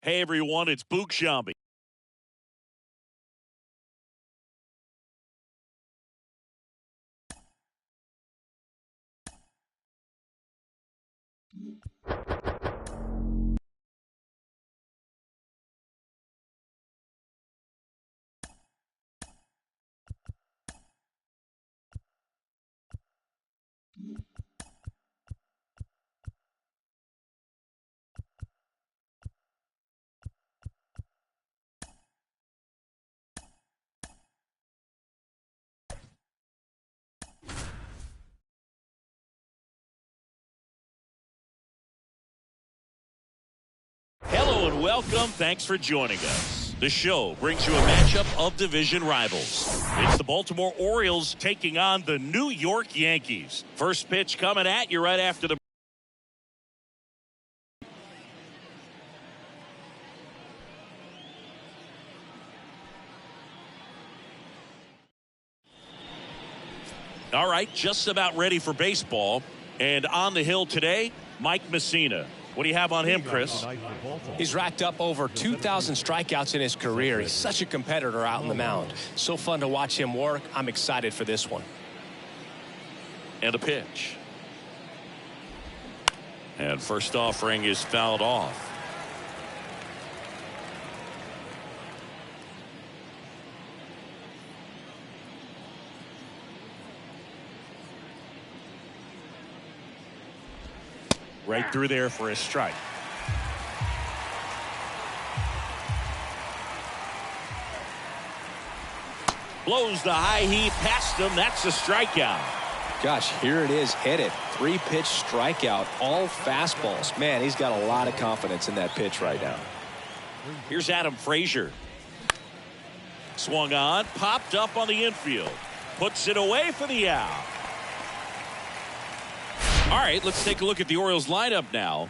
Hey everyone, it's Boog Shambi. Hello and welcome. Thanks for joining us. The show brings you a matchup of division rivals. It's the Baltimore Orioles taking on the New York Yankees. First pitch coming at you right after the All right, just about ready for baseball. And on the hill today, Mike Messina. What do you have on him, Chris? He's racked up over 2,000 strikeouts in his career. He's such a competitor out on the mound. So fun to watch him work. I'm excited for this one. And a pitch. And first offering is fouled off. Right through there for a strike. Blows the high heat past him. That's a strikeout. Gosh, here it is, headed. 3-pitch strikeout, all fastballs. Man, he's got a lot of confidence in that pitch right now. Here's Adam Frazier. Swung on, popped up on the infield. Puts it away for the out. All right, let's take a look at the Orioles lineup now.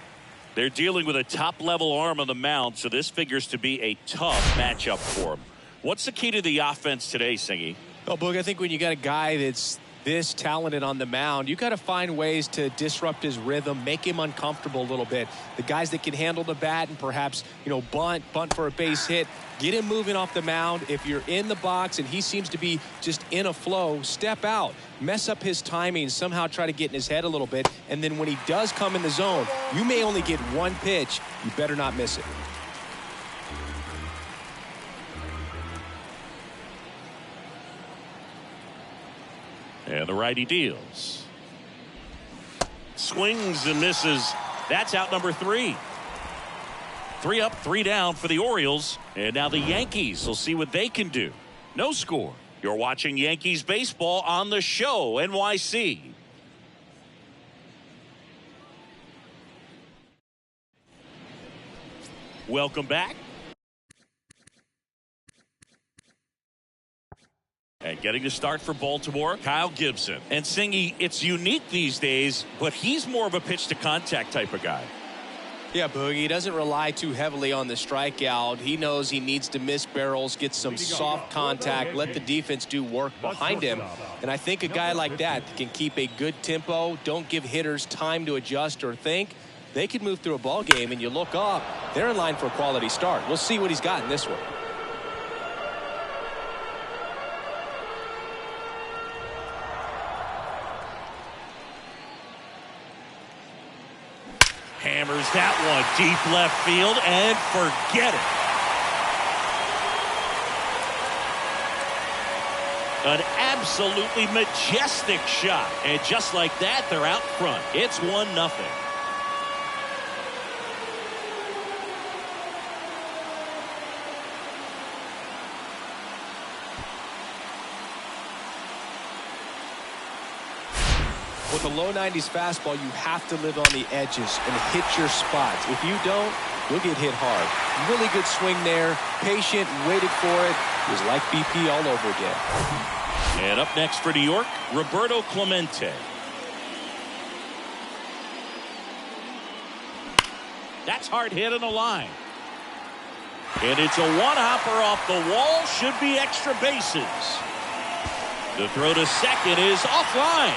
They're dealing with a top-level arm on the mound, so this figures to be a tough matchup for them. What's the key to the offense today, Singy? Well, Boog, I think when you got a guy that's this talented on the mound, you got to find ways to disrupt his rhythm, make him uncomfortable a little bit. The guys that can handle the bat and perhaps, bunt for a base hit, get him moving off the mound. If you're in the box and he seems to be just in a flow, step out, mess up his timing, somehow try to get in his head a little bit. And then when he does come in the zone, you may only get one pitch. You better not miss it. And the righty deals. Swings and misses. That's out number 3. 3 up, 3 down for the Orioles. And now the Yankees will see what they can do. No score. You're watching Yankees baseball on the show, NYC. Welcome back. And getting to start for Baltimore, Kyle Gibson. And Singy, it's unique these days, but he's more of a pitch-to-contact type of guy. Yeah, Boogie, he doesn't rely too heavily on the strikeout. He knows he needs to miss barrels, get some soft contact, let the defense do work behind him. And I think a guy like that can keep a good tempo, don't give hitters time to adjust or think. They could move through a ball game, and you look up, they're in line for a quality start. We'll see what he's got in this one. Hammers that one deep left field and forget it. An absolutely majestic shot. And just like that, they're out front. It's 1-0. With a low 90s fastball, you have to live on the edges and hit your spots. If you don't, you'll get hit hard. Really good swing there. Patient, waited for it. It was like BP all over again. And up next for New York, Roberto Clemente. That's hard hit on the line. And it's a one-hopper off the wall. Should be extra bases. The throw to second is offline.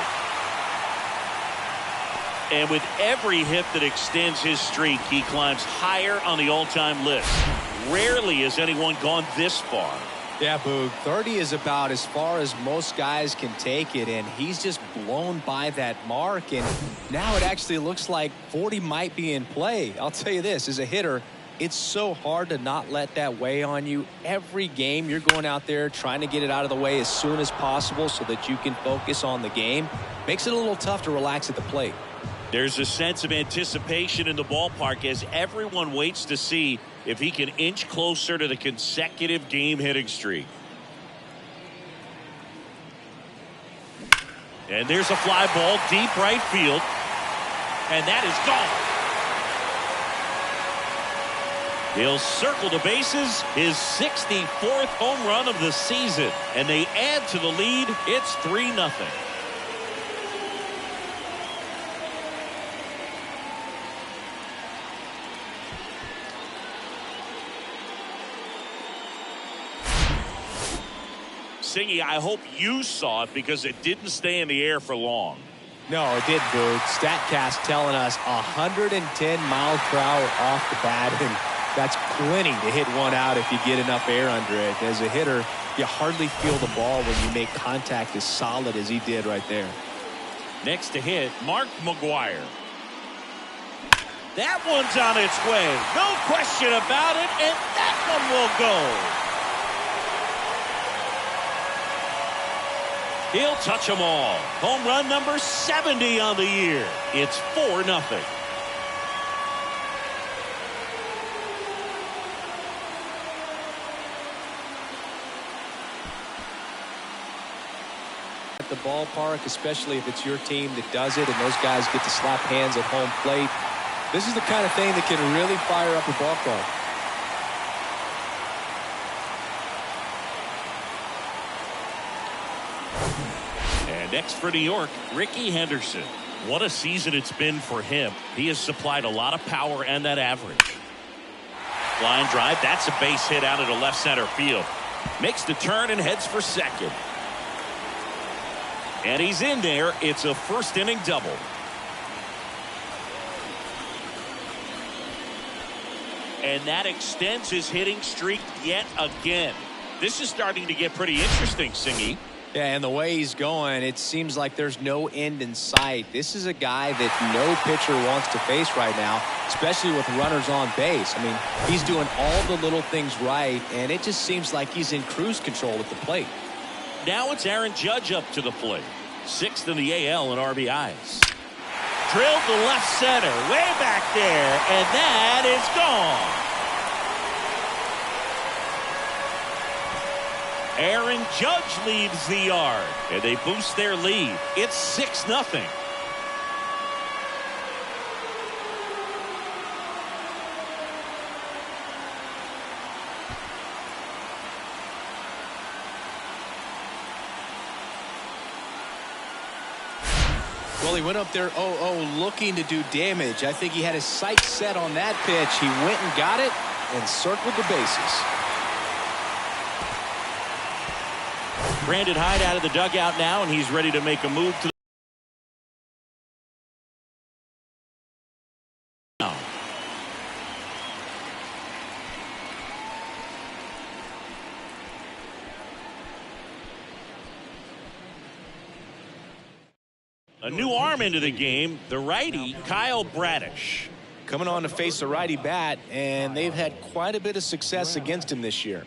And with every hit that extends his streak, he climbs higher on the all-time list. Rarely has anyone gone this far. Yeah, Boog, 30 is about as far as most guys can take it, and he's just blown by that mark, and now it actually looks like 40 might be in play. I'll tell you this, as a hitter, it's so hard to not let that weigh on you. Every game you're going out there trying to get it out of the way as soon as possible so that you can focus on the game. Makes it a little tough to relax at the plate. There's a sense of anticipation in the ballpark as everyone waits to see if he can inch closer to the consecutive game hitting streak. And there's a fly ball deep right field. And that is gone. He'll circle the bases, his 64th home run of the season. And they add to the lead. It's 3-0. Singy, I hope you saw it because it didn't stay in the air for long. No, it didn't, Boog. StatCast telling us 110 miles per hour off the bat, and that's plenty to hit one out if you get enough air under it. As a hitter, you hardly feel the ball when you make contact as solid as he did right there. Next to hit, Mark McGwire. That one's on its way. No question about it, and that one will go. He'll touch them all. Home run number 70 on the year. It's 4-0. At the ballpark, especially if it's your team that does it and those guys get to slap hands at home plate, this is the kind of thing that can really fire up a ball club. Next for New York, Ricky Henderson. What a season it's been for him. He has supplied a lot of power and that average. Line drive, that's a base hit out into left center field. Makes the turn and heads for second. And he's in there. It's a first inning double. And that extends his hitting streak yet again. This is starting to get pretty interesting, Singy. Yeah, and the way he's going, it seems like there's no end in sight. This is a guy that no pitcher wants to face right now, especially with runners on base. I mean, he's doing all the little things right, and it just seems like he's in cruise control at the plate. Now it's Aaron Judge up to the plate. 6th in the AL in RBIs. Drilled to left center, way back there, and that is gone. Aaron Judge leads the yard, and they boost their lead. It's 6-0. Well, he went up there 0-0 looking to do damage. I think he had his sights set on that pitch. He went and got it and circled the bases. Brandon Hyde out of the dugout now, and he's ready to make a move to the a new arm into the game, the righty, Kyle Bradish. Coming on to face a righty bat, and they've had quite a bit of success against him this year.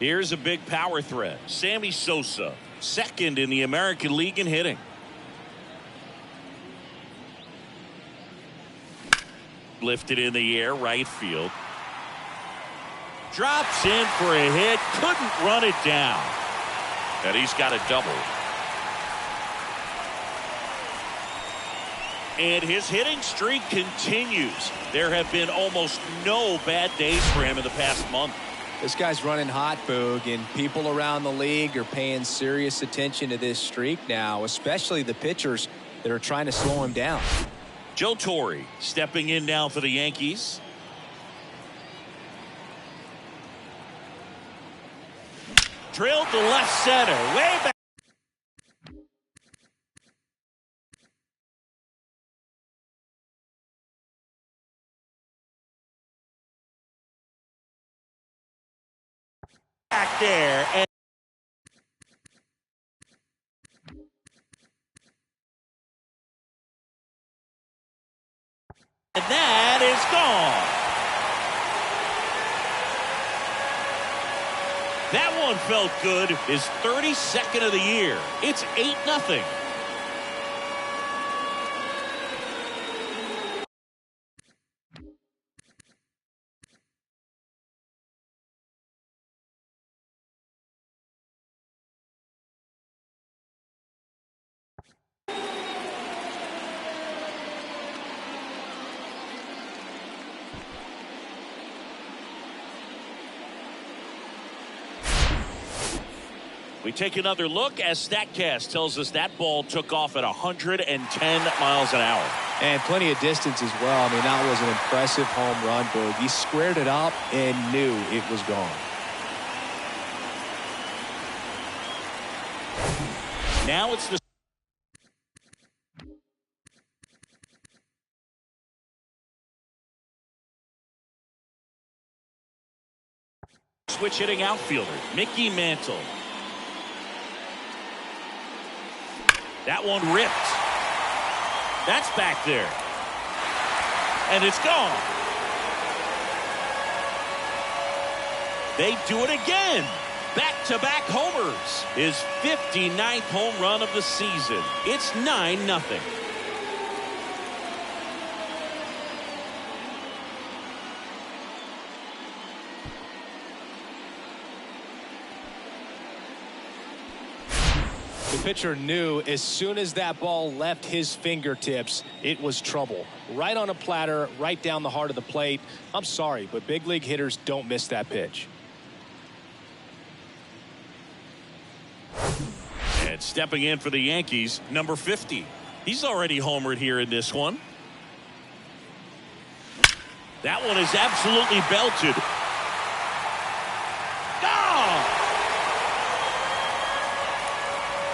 Here's a big power threat. Sammy Sosa, 2nd in the American League in hitting. Lifted in the air, right field. Drops in for a hit. Couldn't run it down. And he's got a double. And his hitting streak continues. There have been almost no bad days for him in the past month. This guy's running hot, Boog, and people around the league are paying serious attention to this streak now, especially the pitchers that are trying to slow him down. Joe Torre stepping in now for the Yankees. Drilled to left center. Way back. Back there. And that is gone. That one felt good. His 32nd of the year. It's 8-0. We take another look as StatCast tells us that ball took off at 110 miles an hour. And plenty of distance as well. I mean, that was an impressive home run, Boog. He squared it up and knew it was gone. Now it's the switch hitting outfielder, Mickey Mantle. That one ripped. That's back there. And it's gone. They do it again. Back-to-back homers. His 59th home run of the season. It's 9-0. The pitcher knew as soon as that ball left his fingertips, it was trouble. Right on a platter, right down the heart of the plate. I'm sorry, but big league hitters don't miss that pitch. And stepping in for the Yankees, number 50. He's already homered here in this one. That one is absolutely belted. Gone!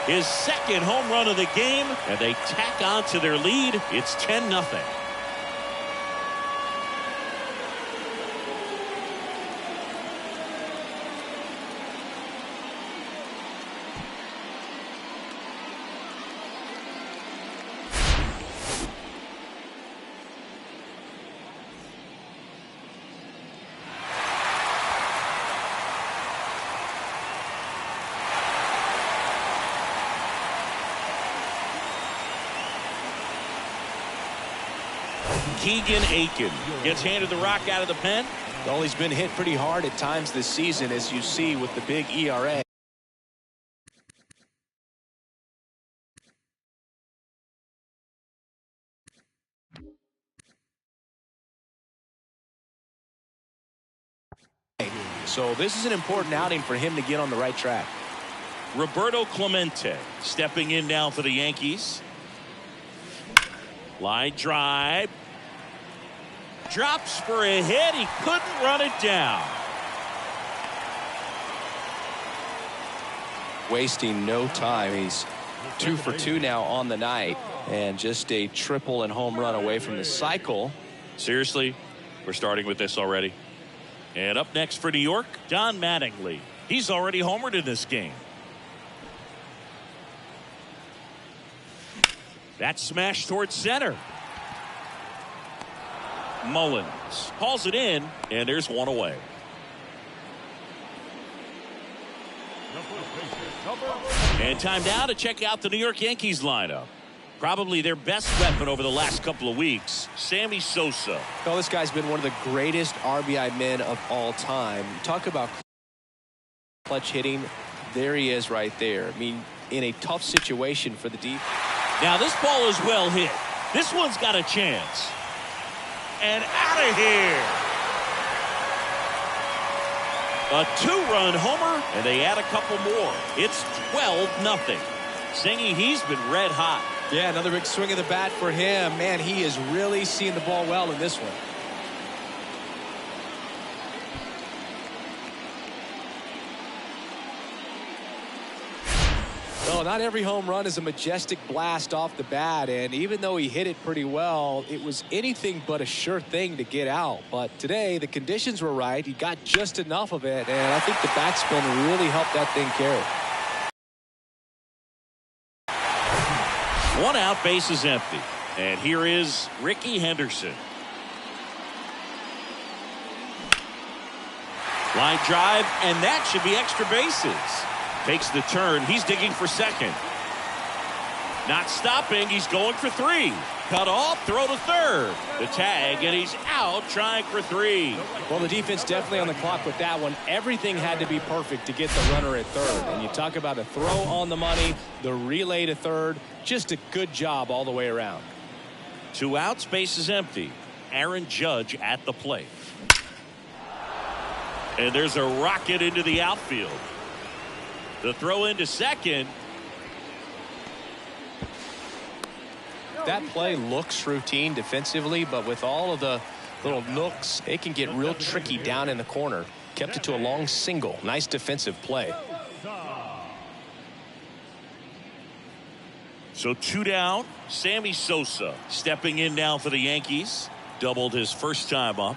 His second home run of the game, and they tack on to their lead. It's 10-0. Keegan Aiken gets handed the rock out of the pen. Well, he's been hit pretty hard at times this season, as you see with the big ERA. So this is an important outing for him to get on the right track. Roberto Clemente stepping in now for the Yankees. Line drive. Drops for a hit. He couldn't run it down. Wasting no time. He's 2 for 2 now on the night, and just a triple and home run away from the cycle. Seriously, we're starting with this already. And up next for New York, Don Mattingly. He's already homered in this game. That smash towards center. Mullins calls it in, and there's one away. And time now to check out the New York Yankees lineup. Probably their best weapon over the last couple of weeks, Sammy Sosa. Oh, this guy's been one of the greatest RBI men of all time. Talk about clutch hitting. There he is right there. I mean, in a tough situation for the deep. Now this ball is well hit. This one's got a chance. And out of here. A 2-run homer, and they add a couple more. It's 12-0. Singy, he's been red hot. Yeah, another big swing of the bat for him. Man, he is really seeing the ball well in this one. Well, not every home run is a majestic blast off the bat, and even though he hit it pretty well, it was anything but a sure thing to get out. But today, the conditions were right. He got just enough of it, and I think the backspin really helped that thing carry. One out, base is empty. And here is Ricky Henderson. Line drive, and that should be extra bases. Takes the turn. He's digging for second. Not stopping. He's going for three. Cut off, throw to third. The tag, and he's out trying for three. Well, the defense definitely on the clock with that one. Everything had to be perfect to get the runner at third. And you talk about a throw on the money, the relay to third. Just a good job all the way around. 2 outs, base is empty. Aaron Judge at the plate. And there's a rocket into the outfield. The throw into second. That play looks routine defensively, but with all of the little nooks, it can get real tricky down in the corner. Kept it to a long single. Nice defensive play. So 2 down. Sammy Sosa stepping in now for the Yankees. Doubled his first time up.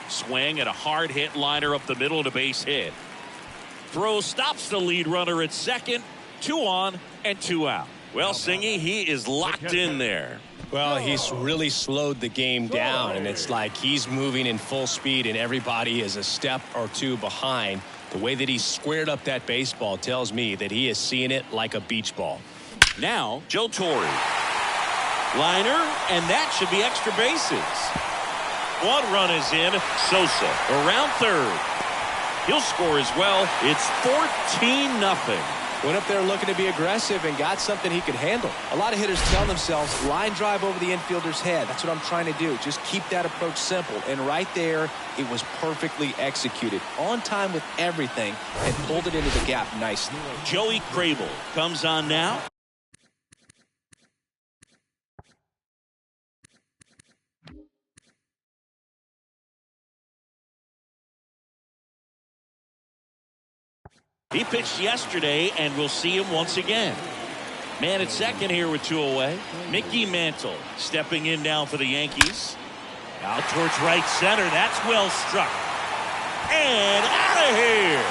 Swing and a hard hit liner up the middle to base hit. Throw stops the lead runner at second. 2 on and 2 out. Well, Singy, he is locked in there. Well, he's really slowed the game down, and it's like he's moving in full speed and everybody is a step or two behind. The way that he squared up that baseball tells me that he is seeing it like a beach ball. Now, Joe Torre. Liner, and that should be extra bases. 1 run is in. Sosa around third. He'll score as well. It's 14-0. Went up there looking to be aggressive and got something he could handle. A lot of hitters tell themselves, line drive over the infielder's head. That's what I'm trying to do. Just keep that approach simple. And right there, it was perfectly executed. On time with everything and pulled it into the gap nicely. Joey Crable comes on now. He pitched yesterday, and we'll see him once again. Man at second here with 2 away. Mickey Mantle stepping in now for the Yankees. Out towards right center. That's well struck. And out of here.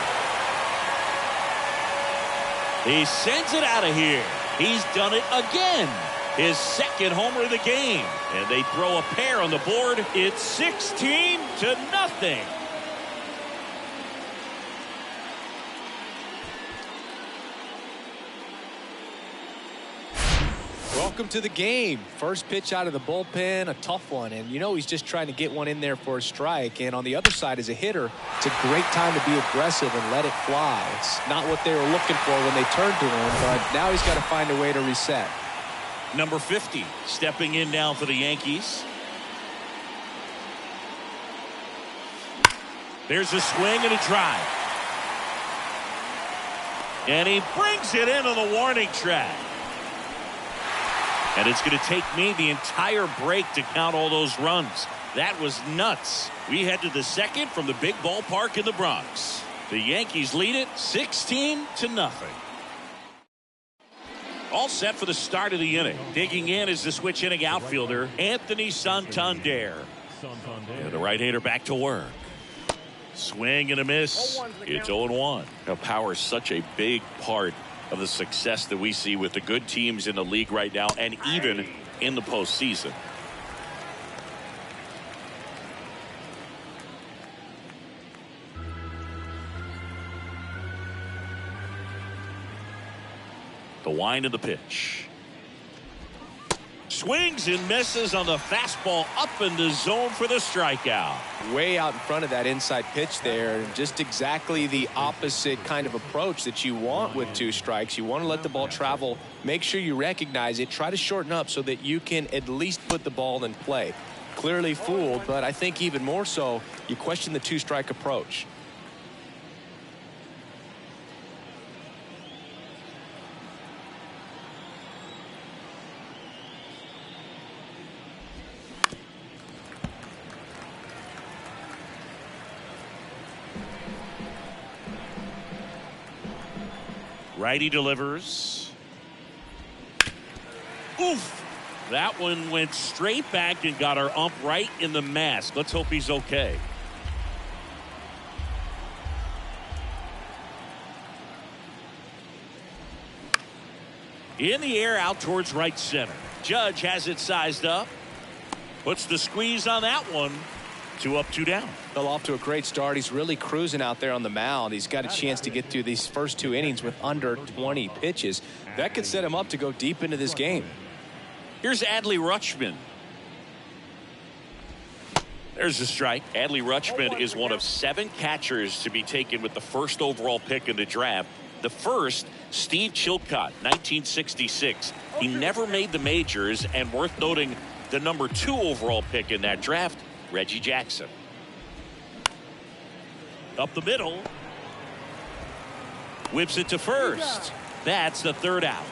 He sends it out of here. He's done it again. His second homer of the game. And they throw a pair on the board. It's 16-0. Welcome to the game. First pitch out of the bullpen, a tough one. And you know he's just trying to get one in there for a strike. And on the other side, as a hitter, it's a great time to be aggressive and let it fly. It's not what they were looking for when they turned to him, but now he's got to find a way to reset. Number 50 stepping in now for the Yankees. There's a swing and a drive. And he brings it in on the warning track. And it's going to take me the entire break to count all those runs. That was nuts. We head to the second from the big ballpark in the Bronx. The Yankees lead it 16-0. All set for the start of the inning. Digging in is the switch inning outfielder, Anthony Santander. And the right-hander back to work. Swing and a miss. It's 0-1. Now, power is such a big part of the success that we see with the good teams in the league right now, and even in the postseason. The wind of the pitch. Swings and misses on the fastball up in the zone for the strikeout. Way out in front of that inside pitch there. And just exactly the opposite kind of approach that you want with 2 strikes. You want to let the ball travel. Make sure you recognize it. Try to shorten up so that you can at least put the ball in play. Clearly fooled, but I think even more so, you question the 2-strike approach. Righty delivers. Oof. That one went straight back and got our ump right in the mask. Let's hope he's okay. In the air out towards right center. Judge has it sized up. Puts the squeeze on that one. 2 up, 2 down. Well, off to a great start. He's really cruising out there on the mound. He's got a chance to get through these first 2 innings with under 20 pitches. That could set him up to go deep into this game. Here's Adley Rutschman. There's a strike. Adley Rutschman is one of 7 catchers to be taken with the first overall pick in the draft. The first, Steve Chilcott, 1966. He never made the majors, and worth noting, the number 2 overall pick in that draft, Reggie Jackson. Up the middle. Whips it to first. That's the 3rd out.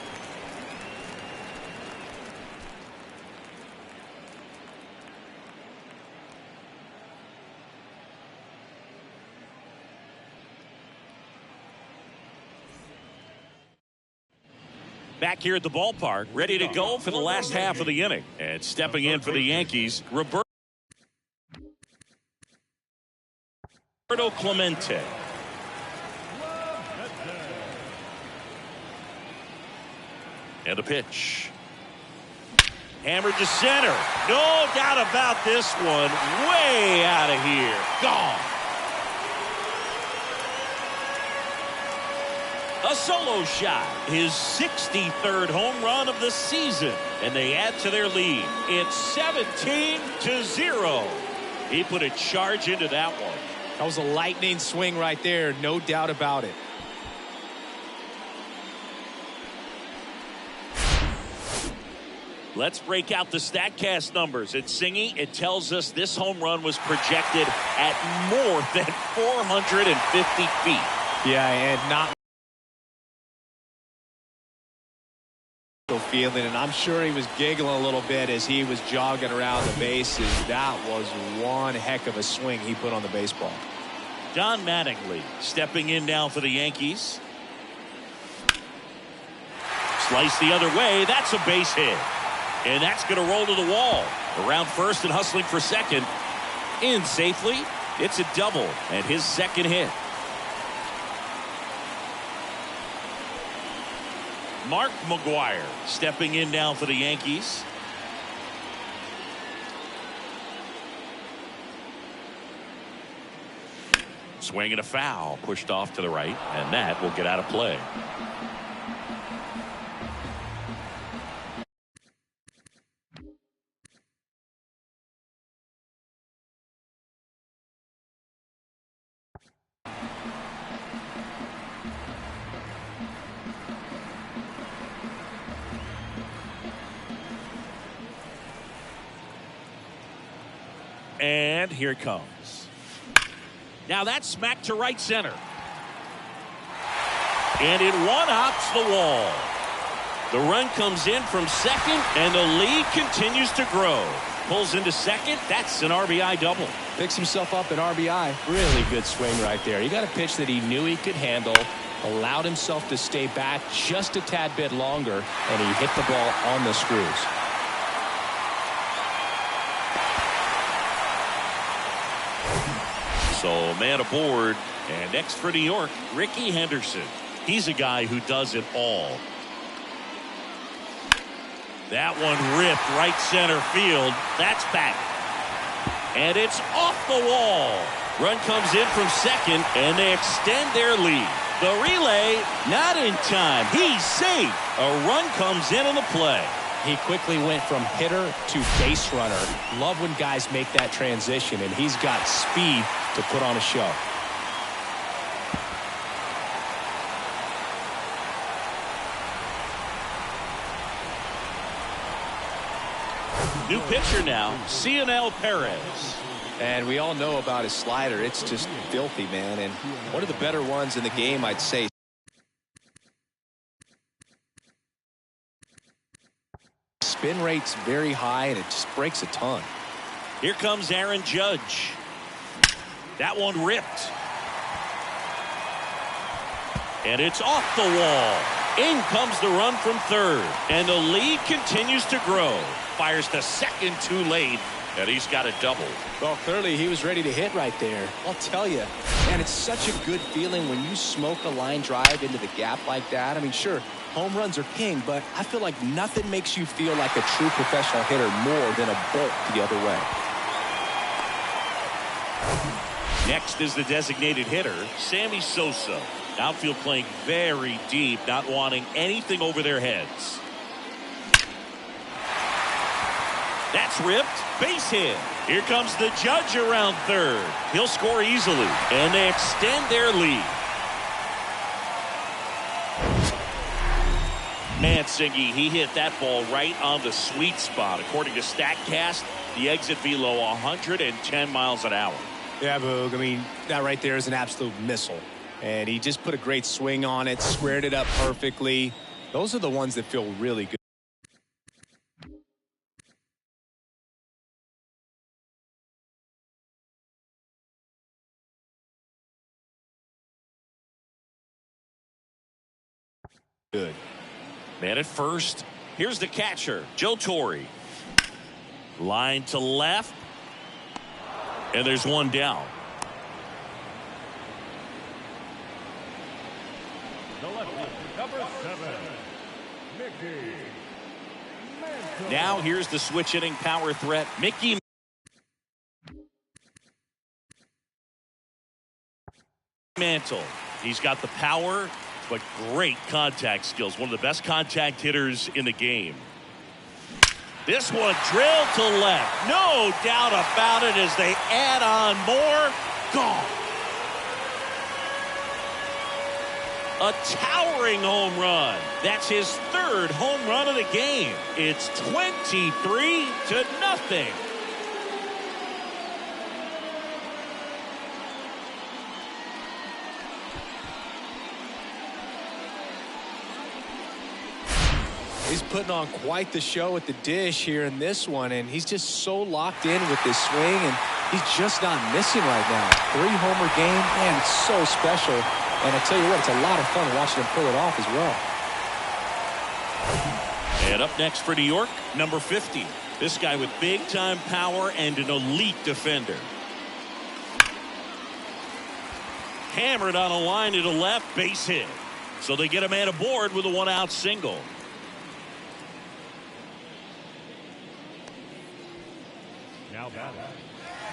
Back here at the ballpark, ready to go for the last half of the inning. And stepping in for the Yankees, Roberto Clemente. And a pitch. Hammered to center. No doubt about this one. Way out of here. Gone. A solo shot, his 63rd home run of the season, and they add to their lead. It's 17-0. He put a charge into that one. That was a lightning swing right there, no doubt about it. Let's break out the StatCast numbers. It's Singy. It tells us this home run was projected at more than 450 feet. Yeah, and not feeling, and I'm sure he was giggling a little bit as he was jogging around the bases. That was one heck of a swing he put on the baseball. Don Mattingly stepping in now for the Yankees. Slice the other way. That's a base hit. And that's going to roll to the wall. Around first and hustling for second. In safely. It's a double and his 2nd hit. Mark McGwire stepping in now for the Yankees. Swing and a foul, pushed off to the right, and that will get out of play. And here it comes. Now that's smacked to right center. And it one-hops the wall. The run comes in from second, and the lead continues to grow. Pulls into second. That's an RBI double. Picks himself up an RBI. Really good swing right there. He got a pitch that he knew he could handle, allowed himself to stay back just a tad bit longer, and he hit the ball on the screws. So man aboard, and next for New York, Ricky Henderson. He's a guy who does it all. That one ripped right center field. That's back. And it's off the wall. Run comes in from second, and they extend their lead. The relay, not in time. He's safe. A run comes in on the play. He quickly went from hitter to base runner. Love when guys make that transition, and he's got speed to put on a show. New pitcher now, Cionel Perez. And we all know about his slider. It's just filthy, man. And one of the better ones in the game, I'd say. Spin rate's very high, and it just breaks a ton. Here comes Aaron Judge. That one ripped. And it's off the wall. In comes the run from third. And the lead continues to grow. Fires to second too late. And he's got a double. Well, clearly he was ready to hit right there. I'll tell you, man, it's such a good feeling when you smoke a line drive into the gap like that. I mean, sure, home runs are king, but I feel like nothing makes you feel like a true professional hitter more than a bolt the other way. Next is the designated hitter, Sammy Sosa. Outfield playing very deep, not wanting anything over their heads. That's ripped. Base hit. Here comes the judge around third. He'll score easily, and they extend their lead. Mansingy, he hit that ball right on the sweet spot. According to StatCast, the exit velo 110 miles an hour. Yeah, Boog, I mean, that right there is an absolute missile. And he just put a great swing on it, squared it up perfectly. Those are the ones that feel really good. Good. Man at first. Here's the catcher, Joe Torre. Line to left. And there's one down. Number 7, Mickey Mantle. Now here's the switch hitting power threat, Mickey Mantle. He's got the power, but great contact skills. One of the best contact hitters in the game. This one drilled to left. No doubt about it as they add on more. Gone. A towering home run. That's his third home run of the game. It's 23-0. He's putting on quite the show at the dish here in this one, and he's just so locked in with this swing, and he's just not missing right now. 3-homer game, man, it's so special. And I tell you what, it's a lot of fun watching him pull it off as well. And up next for New York, number 50. This guy with big-time power and an elite defender. Hammered on a line to the left, base hit. So they get a man aboard with a one-out single.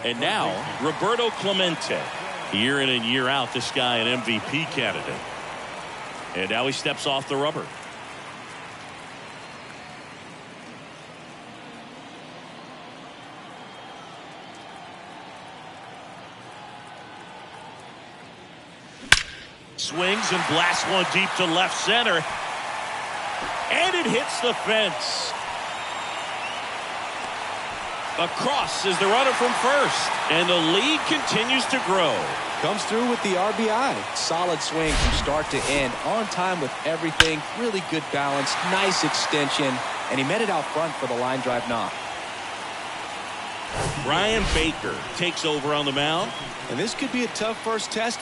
And now, Roberto Clemente. Year in and year out, this guy an MVP candidate. And now he steps off the rubber. Swings and blasts one deep to left center. And it hits the fence. Across is the runner from first. And the lead continues to grow. Comes through with the RBI. Solid swing from start to end. On time with everything. Really good balance. Nice extension. And he met it out front for the line drive knock. Ryan Baker takes over on the mound. And this could be a tough first test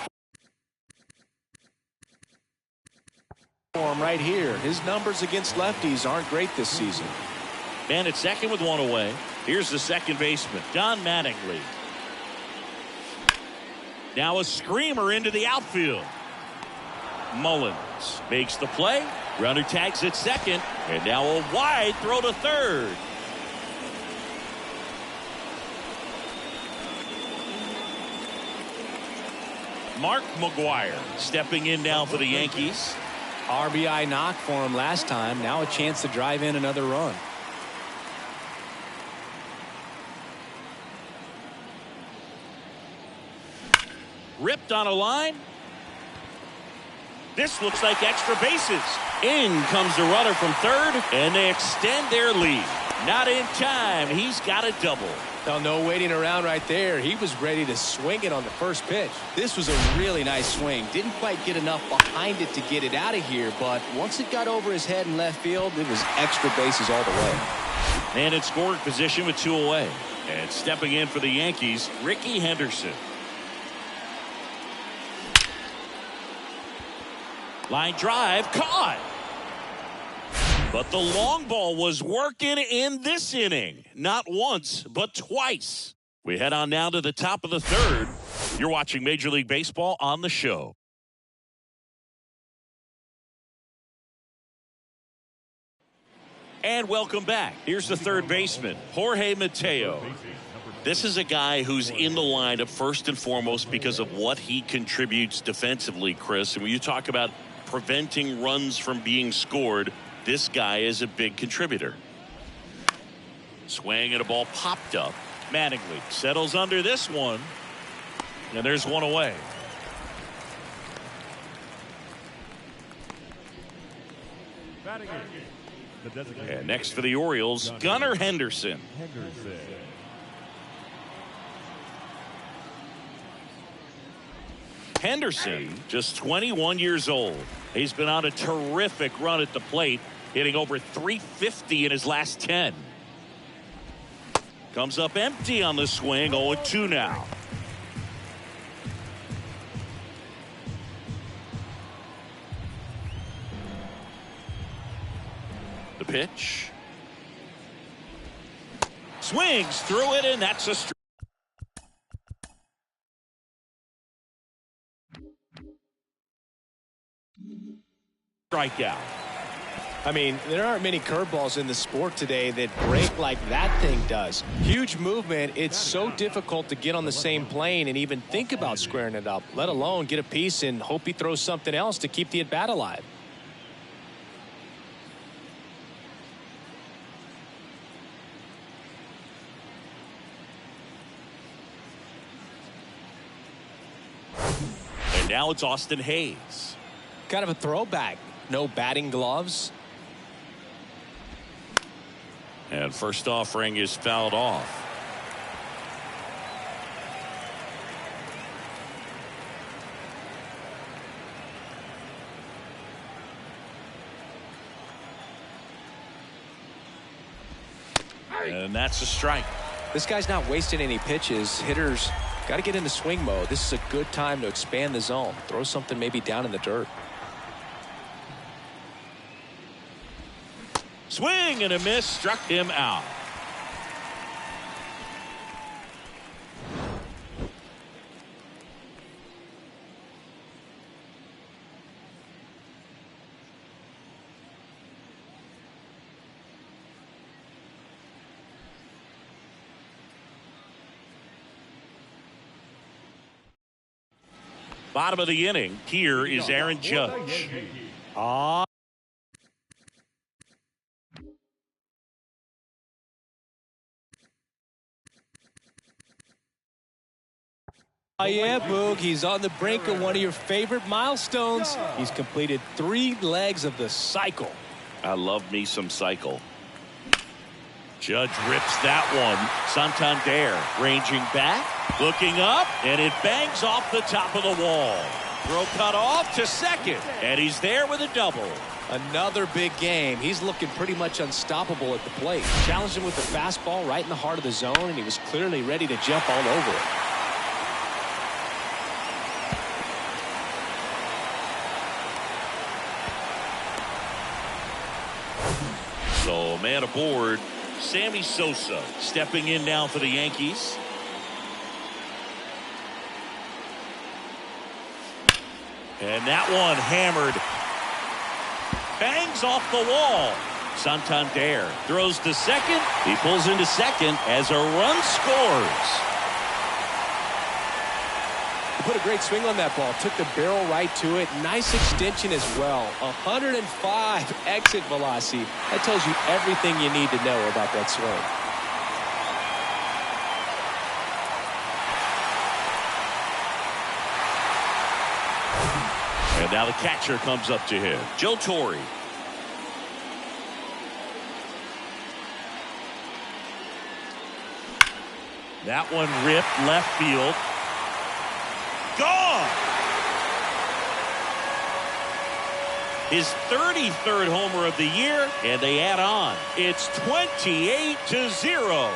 for him right here. His numbers against lefties aren't great this season. Man at second with one away. Here's the second baseman, Don Mattingly. Now a screamer into the outfield. Mullins makes the play. Runner tags at second. And now a wide throw to third. Mark McGwire stepping in now for the Yankees. RBI knock for him last time. Now a chance to drive in another run. Ripped on a line. This looks like extra bases. In comes the runner from third, and they extend their lead. Not in time. He's got a double. Now, no waiting around right there. He was ready to swing it on the first pitch. This was a really nice swing. Didn't quite get enough behind it to get it out of here, but once it got over his head in left field, it was extra bases all the way. Man in scoring position with two away. And stepping in for the Yankees, Ricky Henderson. Line drive, caught. But the long ball was working in this inning. Not once, but twice. We head on now to the top of the third. You're watching Major League Baseball on the show. And welcome back. Here's the third baseman, Jorge Mateo. This is a guy who's in the lineup first and foremost because of what he contributes defensively, Chris. And when you talk about preventing runs from being scored, this guy is a big contributor. Swing and a ball popped up. Mattingly settles under this one. And there's one away. And next for the Orioles, Gunnar Henderson. Henderson, just 21 years old. He's been on a terrific run at the plate, hitting over 350 in his last 10. Comes up empty on the swing, 0-2 now. The pitch. Swings through it, and that's a strikeout. I mean, there aren't many curveballs in the sport today that break like that thing does. Huge movement. It's so difficult to get on the same plane and even think about squaring it up, let alone get a piece and hope he throws something else to keep the at-bat alive. And now it's Austin Hayes. Kind of a throwback. No batting gloves. And first offering is fouled off. And that's a strike. This guy's not wasting any pitches. Hitters got to get into swing mode. This is a good time to expand the zone. Throw something maybe down in the dirt. Swing and a miss, struck him out. Bottom of the inning, here is Aaron Judge. Yeah, Boog, he's on the brink of one of your favorite milestones. He's completed 3 legs of the cycle. I love me some cycle. Judge rips that one. Santander ranging back, looking up, and it bangs off the top of the wall. Throw cut off to second, and he's there with a double. Another big game. He's looking pretty much unstoppable at the plate. Challenged him with the fastball right in the heart of the zone, and he was clearly ready to jump all over it. So, man aboard, Sammy Sosa stepping in now for the Yankees. And that one hammered. Bangs off the wall. Santander throws to second. He pulls into second as a run scores. He put a great swing on that ball. Took the barrel right to it. Nice extension as well. 105 exit velocity. That tells you everything you need to know about that swing. And now the catcher comes up to him. Joe Torre. That one ripped left field. Gone. His 33rd homer of the year, and they add on. It's 28-0.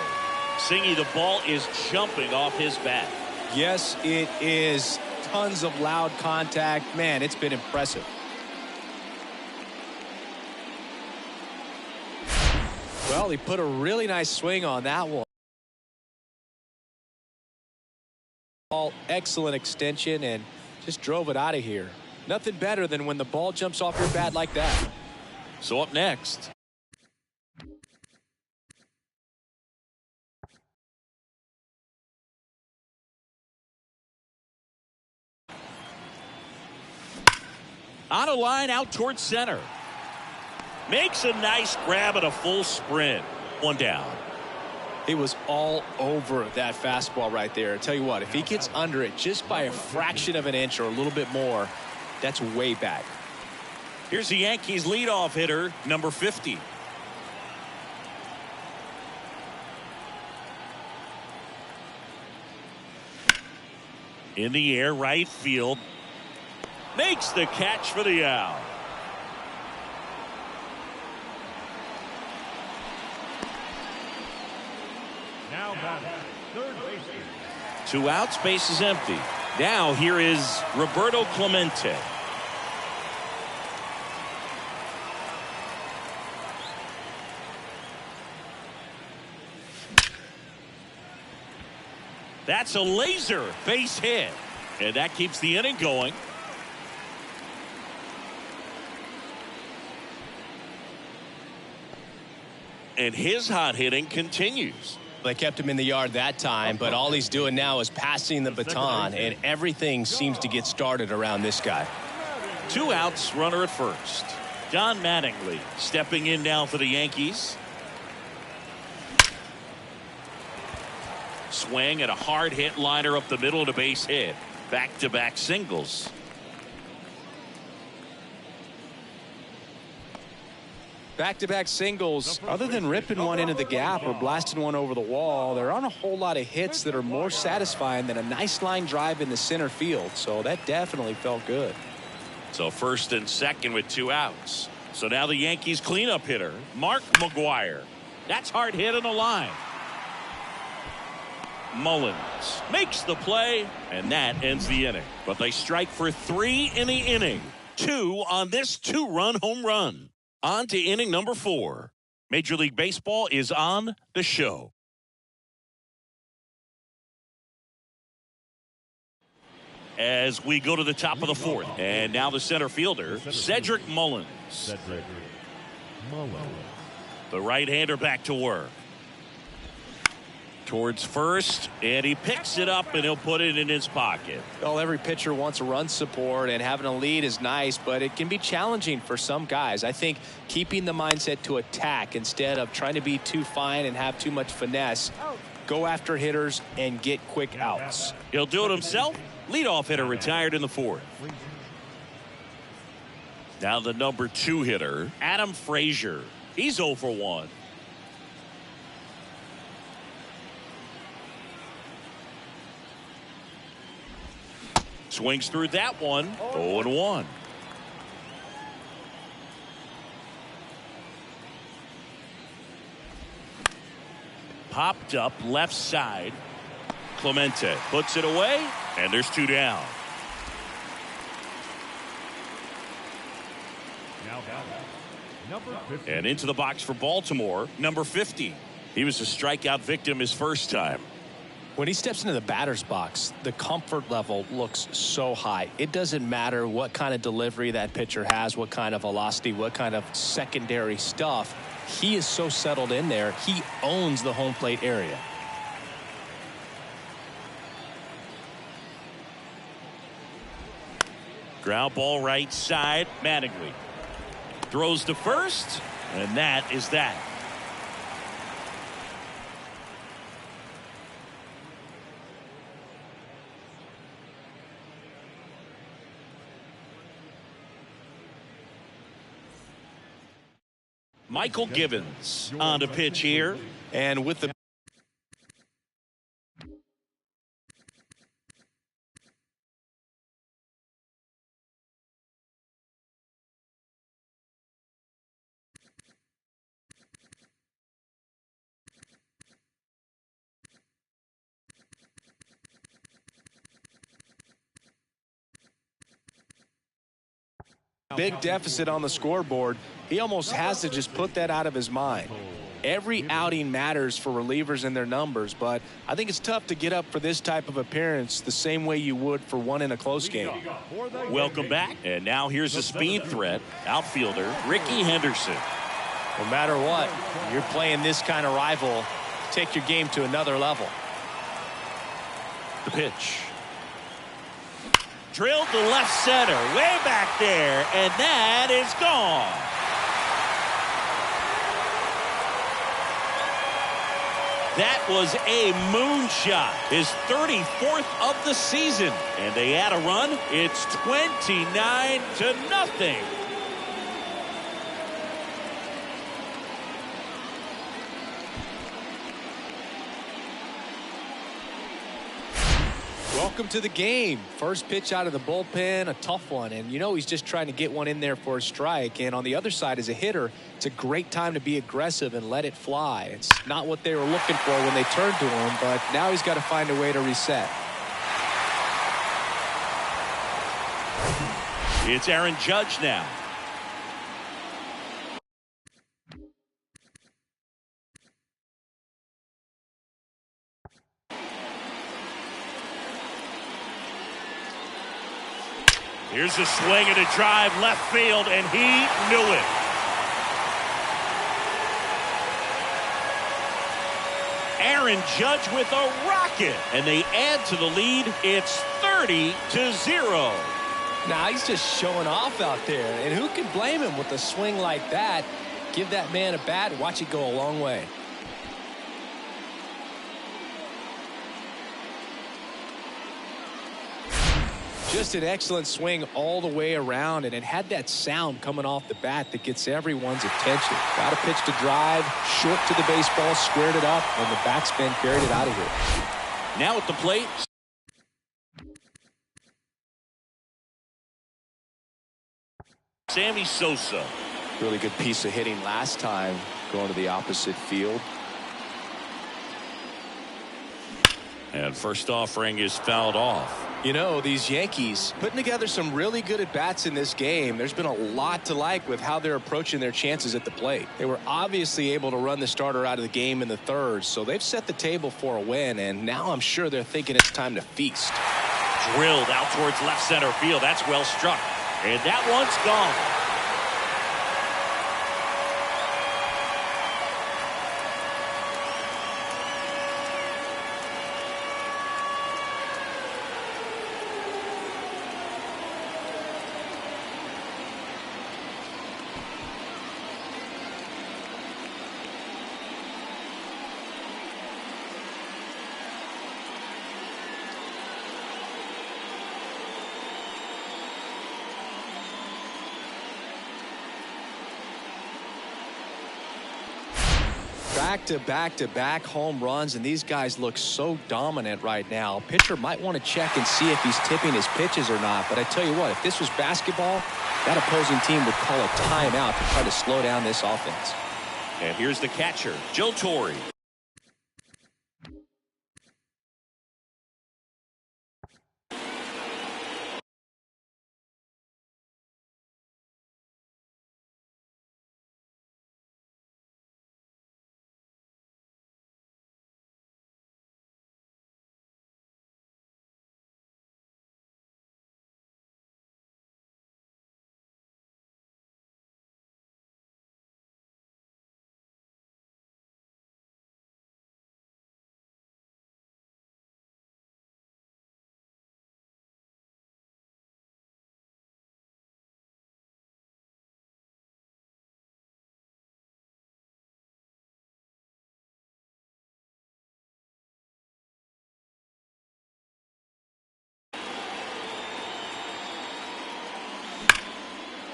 Singy, the ball is jumping off his bat. Yes, it is. Tons of loud contact. Man, it's been impressive. Well, he put a really nice swing on that one. All excellent extension and just drove it out of here. Nothing better than when the ball jumps off your bat like that. So up next, on a line out towards center. Makes a nice grab at a full sprint. One down. He was all over that fastball right there. I tell you what, if he gets under it just by a fraction of an inch or a little bit more, that's way back. Here's the Yankees leadoff hitter, number 50. In the air, right field. Makes the catch for the out. Now batting, third baseman. 2 outs, base is empty. Now here is Roberto Clemente. That's a laser base hit. And that keeps the inning going. And his hot hitting continues. They kept him in the yard that time, but all he's doing now is passing the baton, and everything seems to get started around this guy. 2 outs, runner at first. Don Mattingly stepping in now for the Yankees. Swing at a hard hit liner up the middle to base hit. Back-to-back singles. Back-to-back singles, other than ripping one into the gap or blasting one over the wall, there aren't a whole lot of hits that are more satisfying than a nice line drive in the center field. So that definitely felt good. So first and second with 2 outs. So now the Yankees cleanup hitter, Mark McGwire. That's hard hit on the line. Mullins makes the play, and that ends the inning. But they strike for 3 in the inning. 2 on this 2-run home run. On to inning number 4. Major League Baseball is on the show. As we go to the top of the 4th. And now the center fielder, Cedric Mullins. Cedric Mullins. The right-hander back to work. Towards first, and he picks it up, and he'll put it in his pocket. Well, every pitcher wants a run support, and having a lead is nice, but it can be challenging for some guys. I think keeping the mindset to attack instead of trying to be too fine and have too much finesse, go after hitters and get quick outs. He'll do it himself. Leadoff hitter retired in the 4th. Now the number 2 hitter, Adam Frazier. He's 0 for 1. Swings through that one. 0-1. Popped up left side. Clemente puts it away, and there's 2 down. Now batting, number 50. And into the box for Baltimore, number 50. He was a strikeout victim his first time. When he steps into the batter's box, the comfort level looks so high. It doesn't matter what kind of delivery that pitcher has, what kind of velocity, what kind of secondary stuff. He is so settled in there. He owns the home plate area. Ground ball right side. Mattingly throws to first, and that is that. Michael Givens on to pitch here. And with the big deficit on the scoreboard, he almost has to just put that out of his mind. Every outing matters for relievers and their numbers, but I think it's tough to get up for this type of appearance the same way you would for one in a close game. Welcome back. And now here's a speed threat. Outfielder Ricky Henderson. No matter what, you're playing this kind of rival, take your game to another level. The pitch. Drilled to left center, way back there, and that is gone. That was a moonshot, his 34th of the season. And they add a run. It's 29-0. Welcome to the game. First pitch out of the bullpen, a tough one. And you know he's just trying to get one in there for a strike. And on the other side, as a hitter, it's a great time to be aggressive and let it fly. It's not what they were looking for when they turned to him, but now he's got to find a way to reset. It's Aaron Judge now. Here's a swing and a drive left field, and he knew it. Aaron Judge with a rocket, and they add to the lead. It's 30-0. Now he's just showing off out there, and who can blame him with a swing like that? Give that man a bat, watch it go a long way. Just an excellent swing all the way around, and it had that sound coming off the bat that gets everyone's attention. Got a pitch to drive, short to the baseball, squared it up, and the backspin carried it out of here. Now at the plate. Sammy Sosa. Really good piece of hitting last time, going to the opposite field. And first offering is fouled off. You know, these Yankees putting together some really good at-bats in this game. There's been a lot to like with how they're approaching their chances at the plate. They were obviously able to run the starter out of the game in the third, so they've set the table for a win, and now I'm sure they're thinking it's time to feast. Drilled out towards left center field. That's well struck. And that one's gone. Back-to-back home runs, and these guys look so dominant right now. Pitcher might want to check and see if he's tipping his pitches or not, but I tell you what, if this was basketball, that opposing team would call a timeout to try to slow down this offense. And here's the catcher, Joe Torre.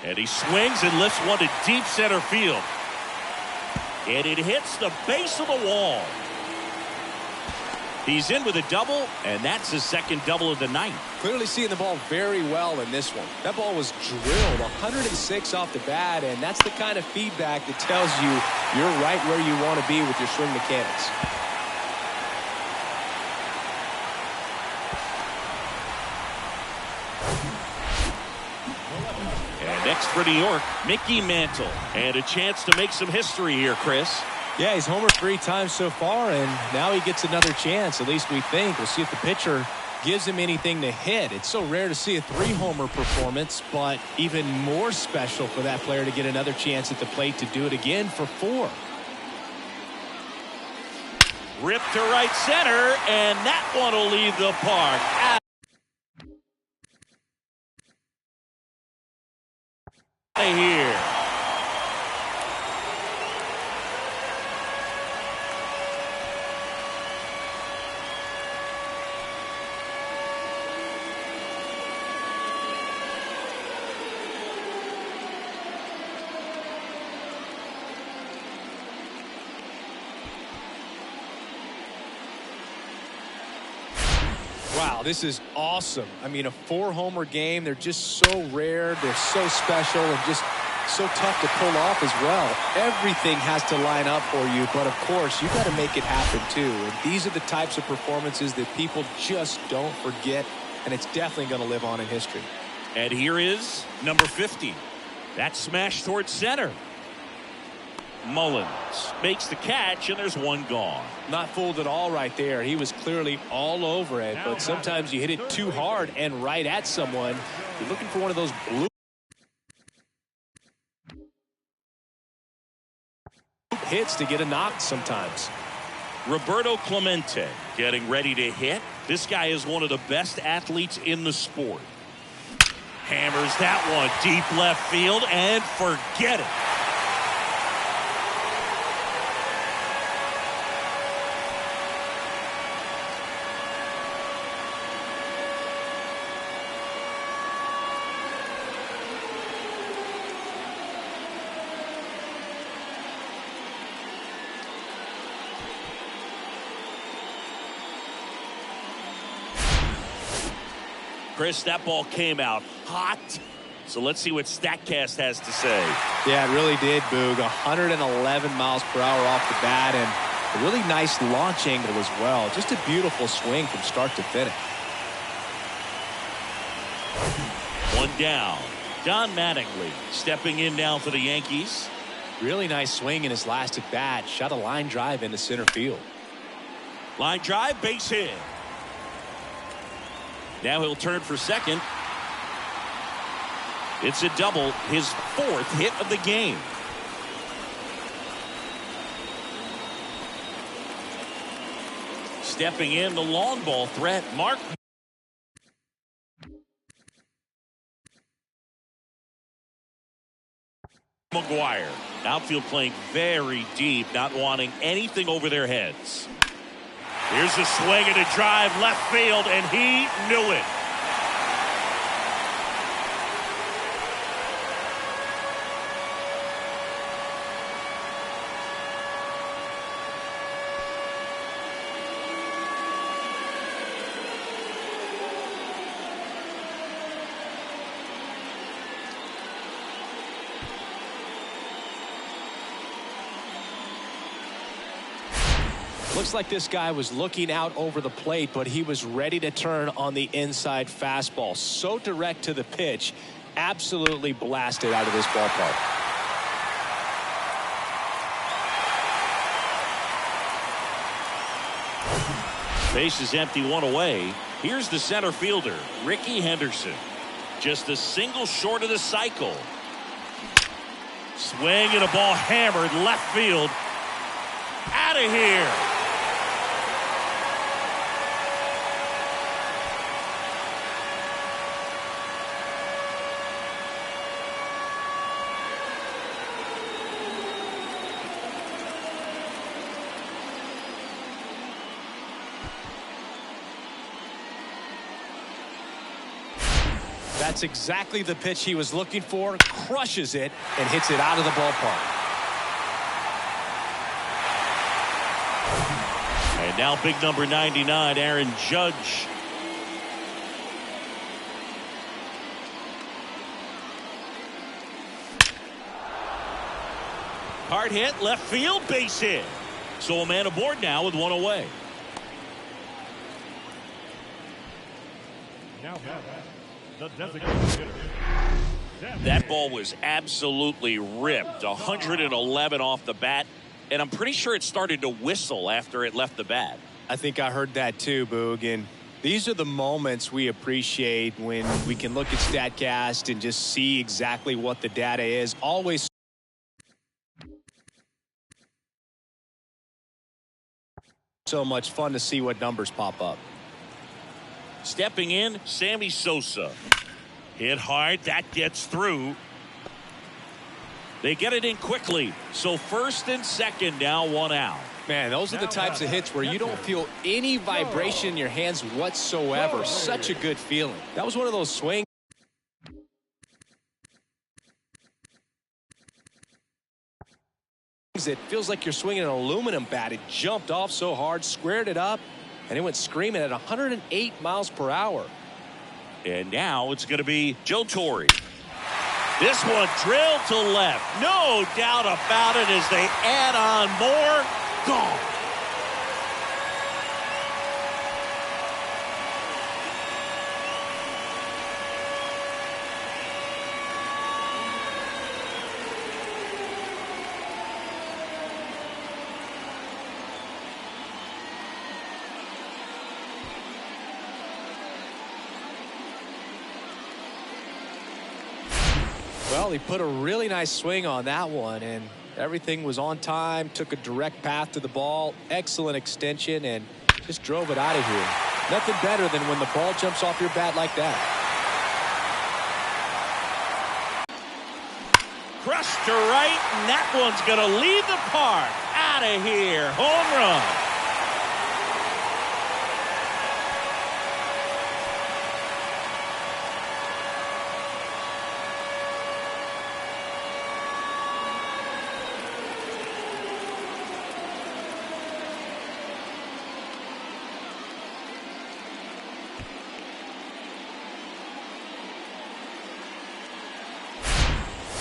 And he swings and lifts one to deep center field. And it hits the base of the wall. He's in with a double, and that's his second double of the night. Clearly seeing the ball very well in this one. That ball was drilled 106 off the bat, and that's the kind of feedback that tells you you're right where you want to be with your swing mechanics. And next for New York, Mickey Mantle. And a chance to make some history here, Chris. Yeah, he's homered 3 times so far, and now he gets another chance. At least we think. We'll see if the pitcher gives him anything to hit. It's so rare to see a 3-homer performance, but even more special for that player to get another chance at the plate to do it again for 4. Ripped to right center, and that one will leave the park. Out of here. Wow, this is awesome. I mean, a 4-homer game, they're just so rare, they're so special, and just so tough to pull off as well. Everything has to line up for you, but of course, you got to make it happen too. And these are the types of performances that people just don't forget, and it's definitely going to live on in history. And here is number 50. That smash towards center. Mullins makes the catch, and there's one gone. Not fooled at all right there. He was clearly all over it, but sometimes you hit it too hard and right at someone. You're looking for one of those blue hits to get a knock sometimes. Roberto Clemente getting ready to hit. This guy is one of the best athletes in the sport. Hammers that one deep left field, and forget it. Chris, that ball came out hot. So let's see what StatCast has to say. Yeah, it really did, Boog. 111 miles per hour off the bat, and a really nice launch angle as well. Just a beautiful swing from start to finish. One down. Don Mattingly stepping in now for the Yankees. Really nice swing in his last at bat. Shot a line drive into center field. Line drive, base hit. Now he'll turn for second. It's a double, his 4th hit of the game. Stepping in, the long ball threat, Mark McGuire. Outfield playing very deep, not wanting anything over their heads. Here's a swing and a drive left field, and he knew it. Looks like this guy was looking out over the plate, but he was ready to turn on the inside fastball. So direct to the pitch, absolutely blasted out of this ballpark. Base is empty, one away. Here's the center fielder, Ricky Henderson. Just a single short of the cycle. Swing and a ball hammered left field. Out of here. That's exactly the pitch he was looking for. Crushes it and hits it out of the ballpark. And now big number 99, Aaron Judge. Hard hit, left field, base hit. So a man aboard now with one away. Now the designated hitter. That ball was absolutely ripped. 111 off the bat. and I'm pretty sure it started to whistle after it left the bat. I think I heard that too, Boog. And these are the moments we appreciate when we can look at StatCast and just see exactly what the data is. Always so much fun to see what numbers pop up. Stepping in, Sammy Sosa. Hit hard. That gets through. They get it in quickly. So first and second, now one out. Man, those are the types of hits where you don't feel any vibration in your hands whatsoever. Such a good feeling. That was one of those swings. It feels like you're swinging an aluminum bat. It jumped off so hard, squared it up, and it went screaming at 108 miles per hour. And now it's going to be Joe Torre. This one drilled to left. No doubt about it as they add on more. Gone. Well, he put a really nice swing on that one, and everything was on time, took a direct path to the ball, excellent extension, and just drove it out of here. Nothing better than when the ball jumps off your bat like that. Crushed to right, and that one's going to leave the park. Out of here. Home run.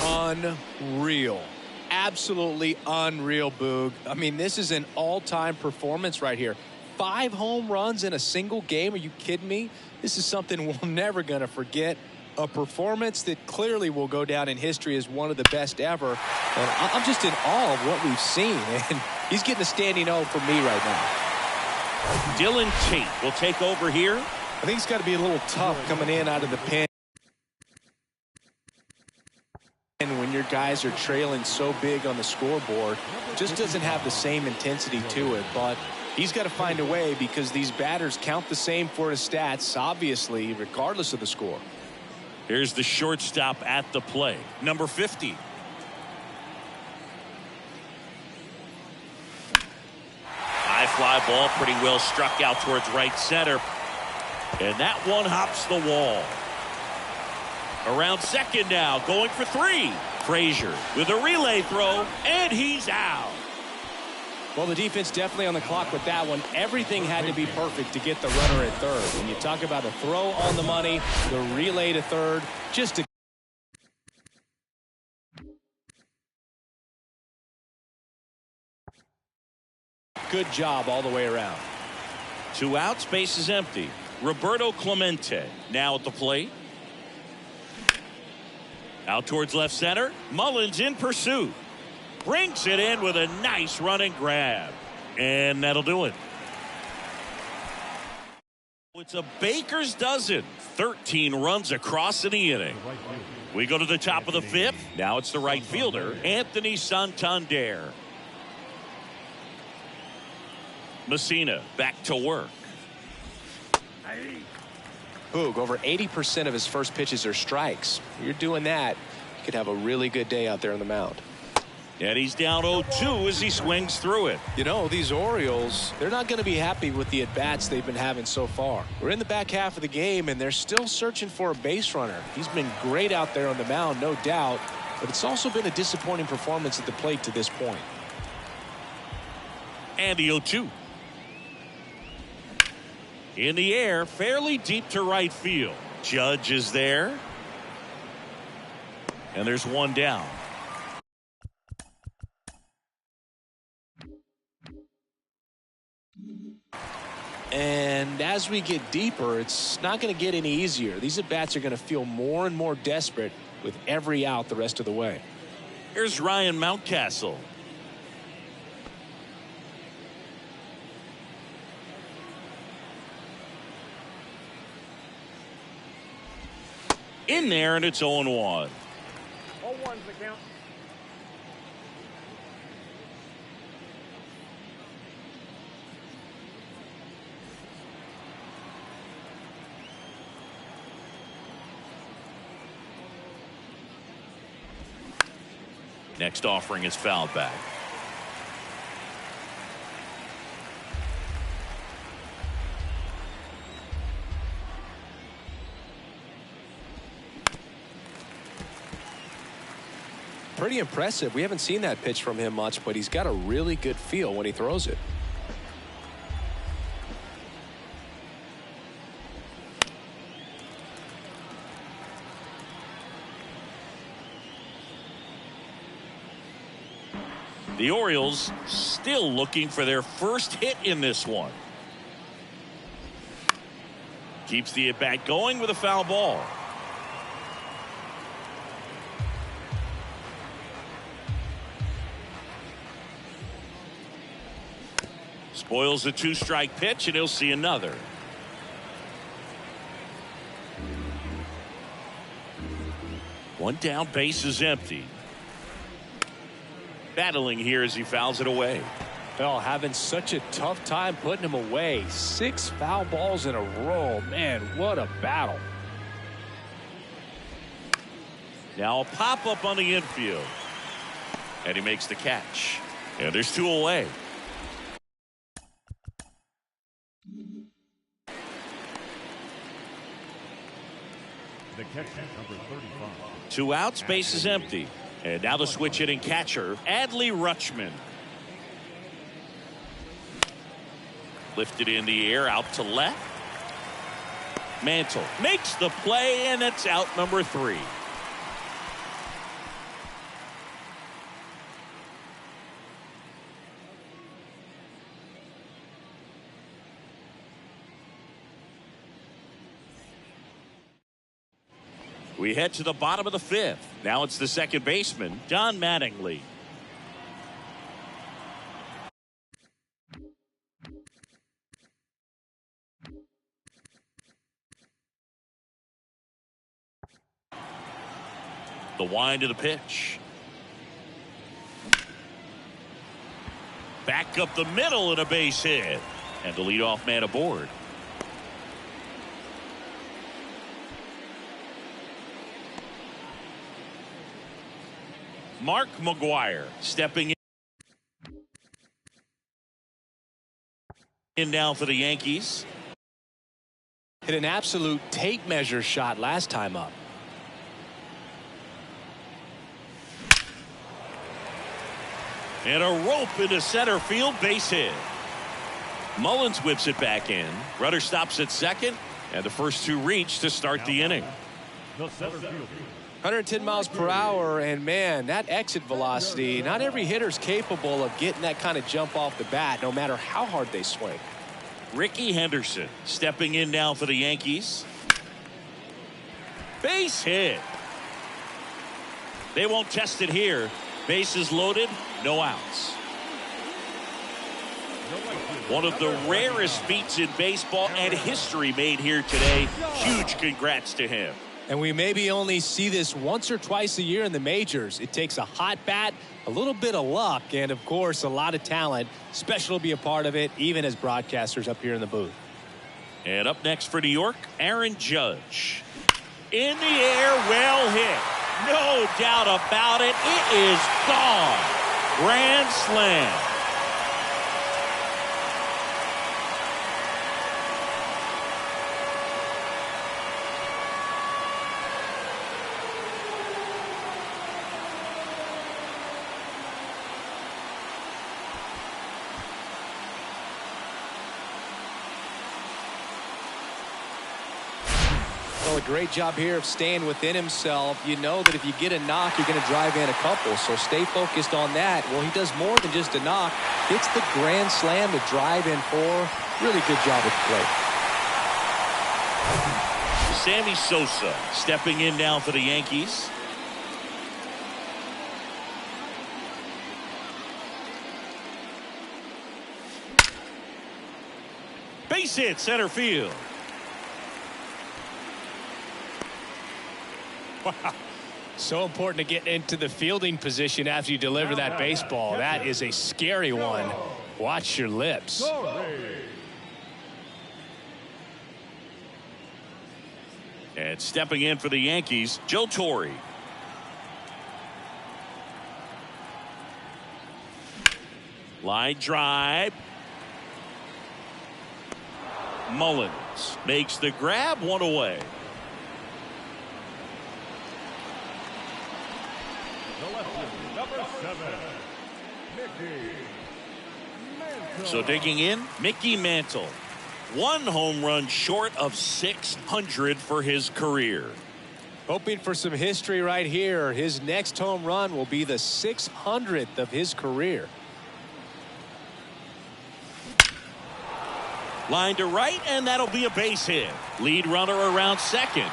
Unreal. Absolutely unreal, Boog. I mean, this is an all-time performance right here. 5 home runs in a single game. Are you kidding me? This is something we're never going to forget. A performance that clearly will go down in history as one of the best ever. And I'm just in awe of what we've seen. And he's getting a standing O from me right now. Dylan Tate will take over here. I think it's got to be a little tough coming in out of the pen. And when your guys are trailing so big on the scoreboard, it just doesn't have the same intensity to it. But he's got to find a way because these batters count the same for his stats, obviously, regardless of the score. Here's the shortstop at the play, number 50. High fly ball, pretty well struck out towards right center. And that one hops the wall. Around second now, going for 3. Frazier with a relay throw, and he's out. Well, the defense definitely on the clock with that one. Everything had to be perfect to get the runner at third. When you talk about a throw on the money, the relay to third, just a good job all the way around. 2 outs, base is empty. Roberto Clemente now at the plate. Out towards left center. Mullins in pursuit. Brings it in with a nice running grab. And that'll do it. It's a baker's dozen. 13 runs across in the inning. We go to the top of the 5th. Now it's the right fielder, Anthony Santander. Messina back to work. Boog, over 80% of his first pitches are strikes. You're doing that, you could have a really good day out there on the mound. And he's down 0-2 as he swings through it. You know, these Orioles, they're not going to be happy with the at-bats they've been having so far. We're in the back half of the game, and they're still searching for a base runner. He's been great out there on the mound, no doubt, but it's also been a disappointing performance at the plate to this point. And the 0-2. In the air, fairly deep to right field. Judge is there. And there's one down. And as we get deeper, it's not going to get any easier. These at-bats are going to feel more and more desperate with every out the rest of the way. Here's Ryan Mountcastle. in there, and it's 0-1. 0-1's the count. Next offering is fouled back. Pretty impressive. We haven't seen that pitch from him much, but he's got a really good feel when he throws it. The Orioles still looking for their first hit in this one. Keeps the at-bat going with a foul ball. Spoils the two-strike pitch, and he'll see another. One down, base is empty. Battling here as he fouls it away. Well, having such a tough time putting him away. 6 foul balls in a row. Man, what a battle. Now a pop-up on the infield. And he makes the catch. And there's 2 away. The catcher, number 35. 2 outs, base is empty. And now the switch hitting catcher, Adley Rutschman. Lifted in the air, out to left. Mantle makes the play, and it's out number 3. We head to the bottom of the 5th. Now it's the second baseman, Don Mattingly. The wind of the pitch. Back up the middle and a base hit. And the leadoff man aboard. Mark McGuire stepping in now for the Yankees. Hit an absolute tape measure shot last time up. And a rope into center field, base hit. Mullins whips it back in. Rudder stops at second, and the first 2 reach to start the inning. The center fielder. 110 miles per hour, and man, that exit velocity, not every hitter's capable of getting that kind of jump off the bat, no matter how hard they swing. Ricky Henderson stepping in now for the Yankees. Base hit. They won't test it here. Bases loaded, no outs. One of the rarest feats in baseball and history made here today. Huge congrats to him. And we maybe only see this once or twice a year in the majors. It takes a hot bat, a little bit of luck, and of course a lot of talent. Special to be a part of it, even as broadcasters up here in the booth. And up next for New York, Aaron Judge. In the air, well hit. No doubt about it. It is gone. Grand slam. Well, a great job here of staying within himself. You know that if you get a knock, you're going to drive in a couple, so stay focused on that. Well, he does more than just a knock. Hits the grand slam to drive in 4. Really good job at the plate. Sammy Sosa stepping in now for the Yankees. Base hit, center field. Wow. So important to get into the fielding position after you deliver that baseball. That is a scary one. Watch your lips. And stepping in for the Yankees, Joe Torre. Line drive. Mullins makes the grab, one away. Number 7, Mickey Mantle. So digging in, Mickey Mantle. One home run short of 600 for his career. Hoping for some history right here. His next home run will be the 600th of his career. Line to right, and that'll be a base hit. Lead runner around second.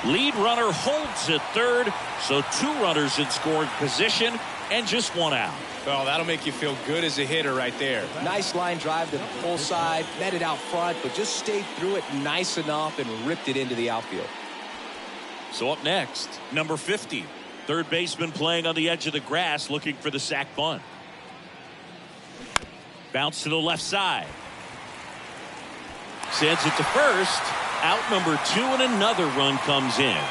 Lead runner holds at third, so 2 runners in scoring position and just 1 out. Well, that'll make you feel good as a hitter right there. Nice line drive to the pull side, met it out front, but just stayed through it nice enough and ripped it into the outfield. So up next, number 50. Third baseman playing on the edge of the grass, looking for the sac bunt. Bounce to the left side. Sends it to first. Out number 2, and another run comes in.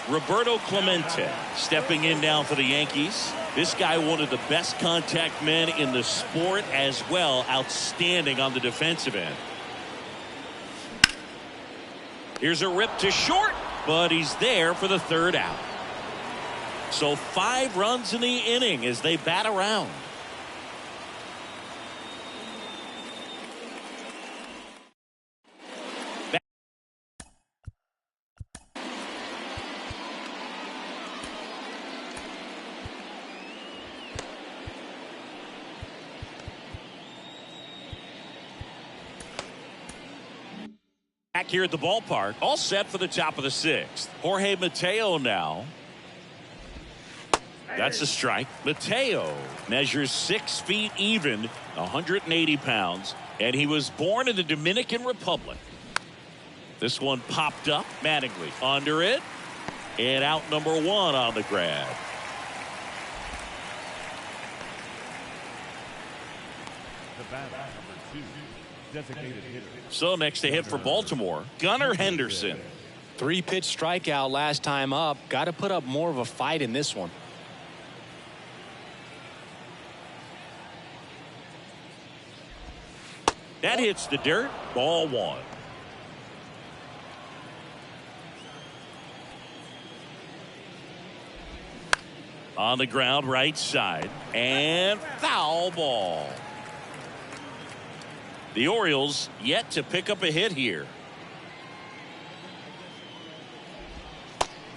Roberto Clemente stepping in now for the Yankees. This guy, one of the best contact men in the sport as well. Outstanding on the defensive end. Here's a rip to short, but he's there for the 3rd out. So 5 runs in the inning as they bat around. Back here at the ballpark, all set for the top of the 6th. Jorge Mateo now. That's a strike. Mateo measures 6 feet even, 180 pounds, and he was born in the Dominican Republic. This one popped up. Mattingly under it, and out number 1 on the grab. The batter, number 2, designated hitter. So next to hit for Baltimore, Gunnar Henderson. 3-pitch strikeout last time up. Got to put up more of a fight in this one. That hits the dirt. Ball 1. On the ground, right side, and foul ball. The Orioles yet to pick up a hit here.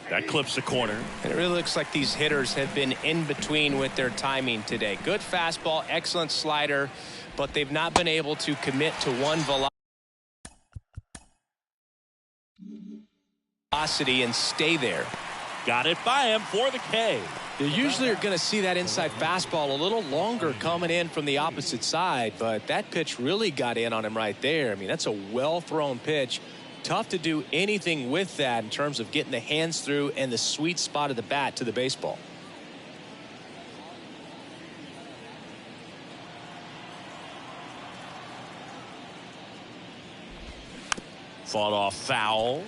That clips the corner. And it really looks like these hitters have been in between with their timing today. Good fastball, excellent slider, but they've not been able to commit to one velocity and stay there. Got it by him for the K. You usually are going to see that inside fastball a little longer coming in from the opposite side, but that pitch really got in on him right there. I mean, that's a well-thrown pitch. Tough to do anything with that in terms of getting the hands through and the sweet spot of the bat to the baseball. Fought off foul.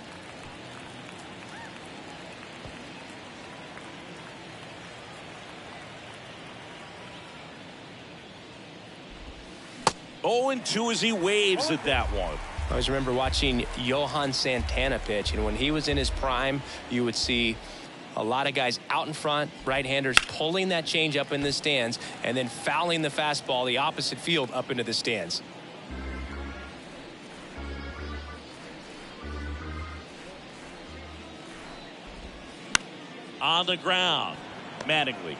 Oh, and 2 as he waves at that one. I always remember watching Johan Santana pitch, and when he was in his prime, you would see a lot of guys out in front, right-handers pulling that change up in the stands and then fouling the fastball the opposite field up into the stands. On the ground, Mattingly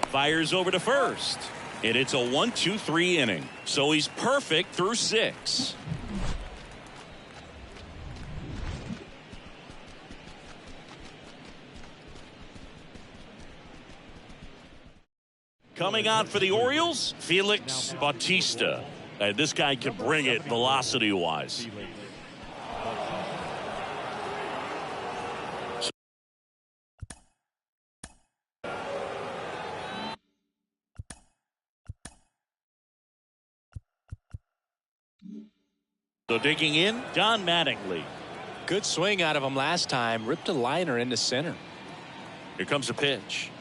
fires over to first. And it's a 1-2-3 inning. So he's perfect through 6. Coming on for the Orioles, Felix Bautista. And this guy can bring it velocity-wise. So digging in, Don Mattingly. Good swing out of him last time. Ripped a liner into center. Here comes a pitch.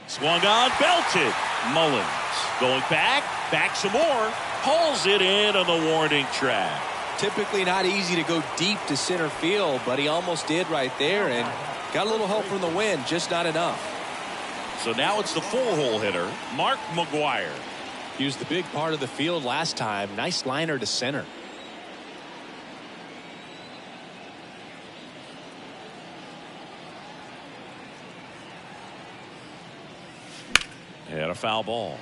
Swung on, belted. Mullins going back some more. Pulls it in on the warning track. Typically not easy to go deep to center field, but he almost did right there and got a little help from the wind, just not enough. So now it's the full-hole hitter, Mark McGwire. Used the big part of the field last time. Nice liner to center. And a foul ball.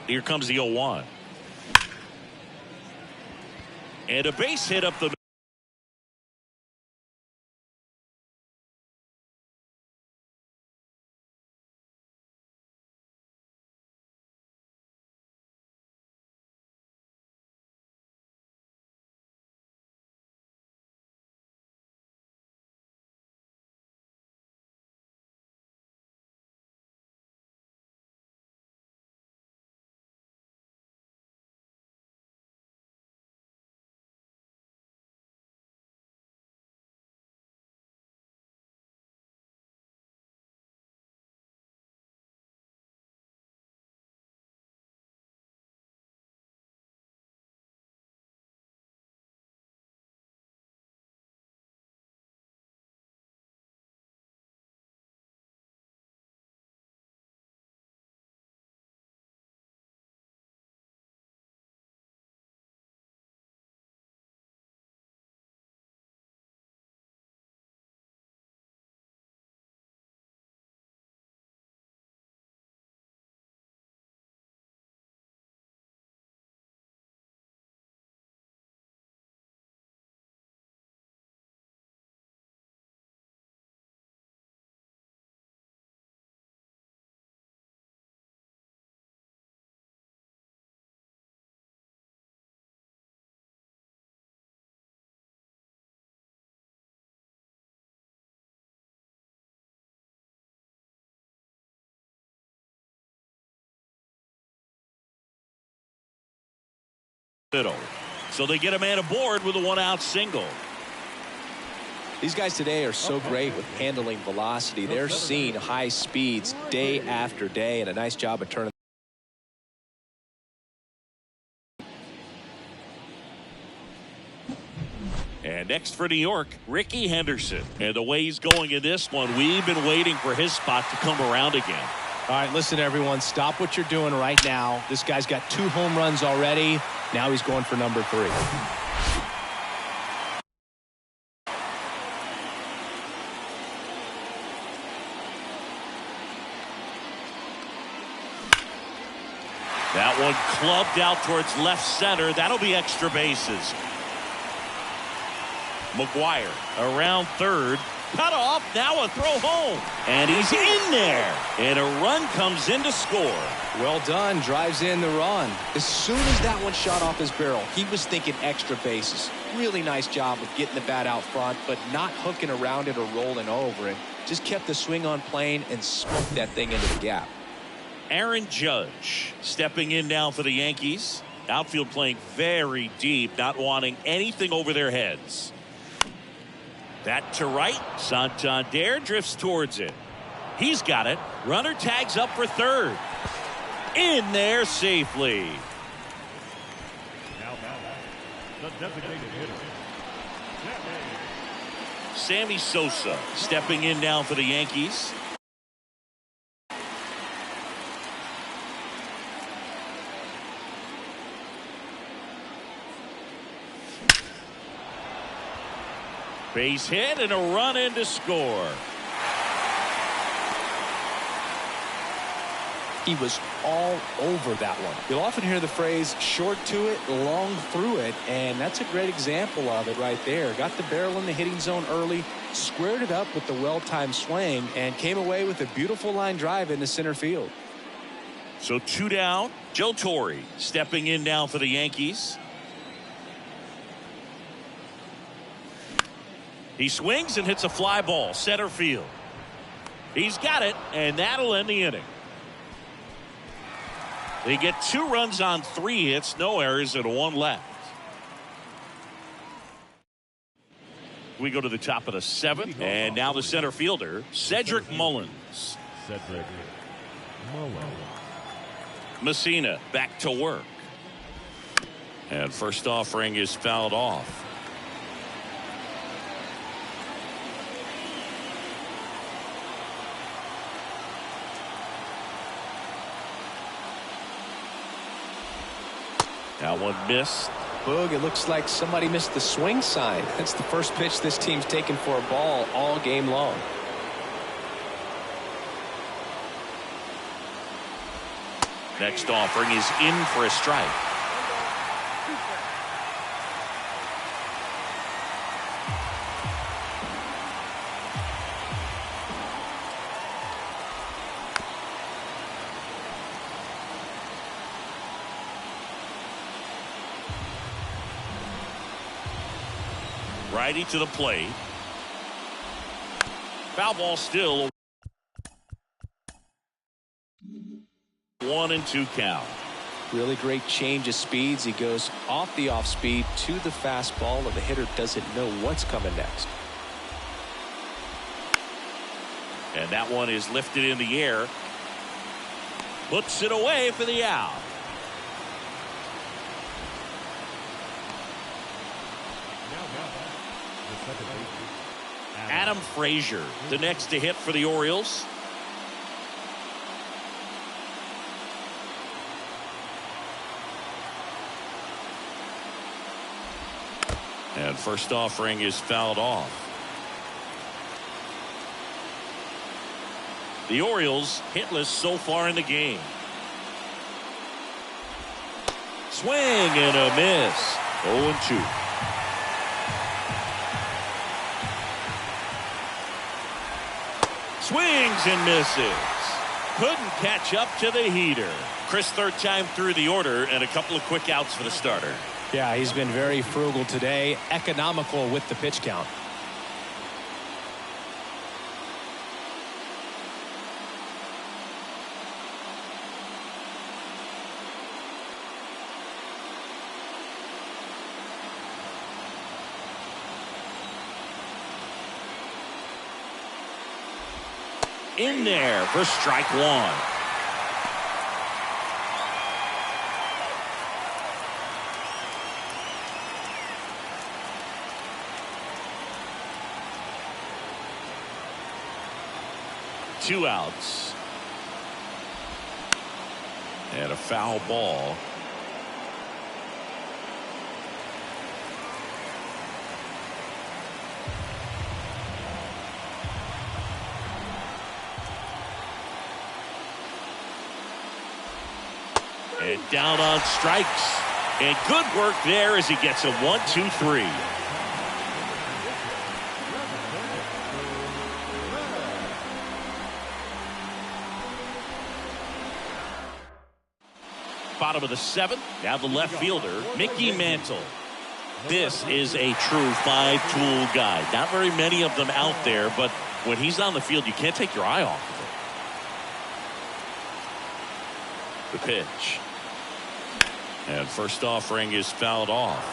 Here comes the 0-1. And a base hit up the middle. So they get a man aboard with a 1-out single. These guys today are so great with handling velocity. They're seeing high speeds day after day, and a nice job of turning. And next for New York, Ricky Henderson. And the way he's going in this one, we've been waiting for his spot to come around again. All right, listen, everyone, stop what you're doing right now. This guy's got 2 home runs already. Now he's going for number 3. That one clubbed out towards left center. That'll be extra bases. McGwire around third. Cut off. Now a throw home. And he's in there. And a run comes in to score. Well done. Drives in the run. As soon as that one shot off his barrel, he was thinking extra bases. Really nice job of getting the bat out front, but not hooking around it or rolling over it. Just kept the swing on plane and smoked that thing into the gap. Aaron Judge stepping in now for the Yankees. Outfield playing very deep, not wanting anything over their heads. That to right. Santander drifts towards it. He's got it. Runner tags up for third. In there safely. Now, the designated hitter. Sammy Sosa stepping in now for the Yankees. Base hit and a run in to score. He was all over that one. You'll often hear the phrase short to it, long through it, and that's a great example of it right there. Got the barrel in the hitting zone early, squared it up with the well-timed swing, and came away with a beautiful line drive into center field. So 2 down. Joe Torre stepping in now for the Yankees. He swings and hits a fly ball center field. He's got it, and that'll end the inning. They get 2 runs on 3 hits, no errors, and 1 left. We go to the top of the 7th, and now the center fielder, Cedric Mullins. Cedric Mullins. Messina back to work. And first offering is fouled off. That one missed. Boog, it looks like somebody missed the swing sign. That's the first pitch this team's taken for a ball all game long. Next offering is in for a strike. Righty to the plate. Foul ball still. 1-2 count. Really great change of speeds. He goes off the off speed to the fastball, and the hitter doesn't know what's coming next. And that one is lifted in the air. Puts it away for the out. Adam Frazier, the next to hit for the Orioles. And first offering is fouled off. The Orioles hitless so far in the game. Swing and a miss. 0-2. Swings and misses. Couldn't catch up to the heater. Chris, third time through the order, and a couple of quick outs for the starter. Yeah, he's been very frugal today, economical with the pitch count. In there for strike 1. Two outs. And a foul ball. And down on strikes. And good work there as he gets a 1-2-3. Bottom of the 7th. Now the left fielder, Mickey Mantle. This is a true 5-tool guy. Not very many of them out there, but when he's on the field, you can't take your eye off of it. The pitch. And first offering is fouled off.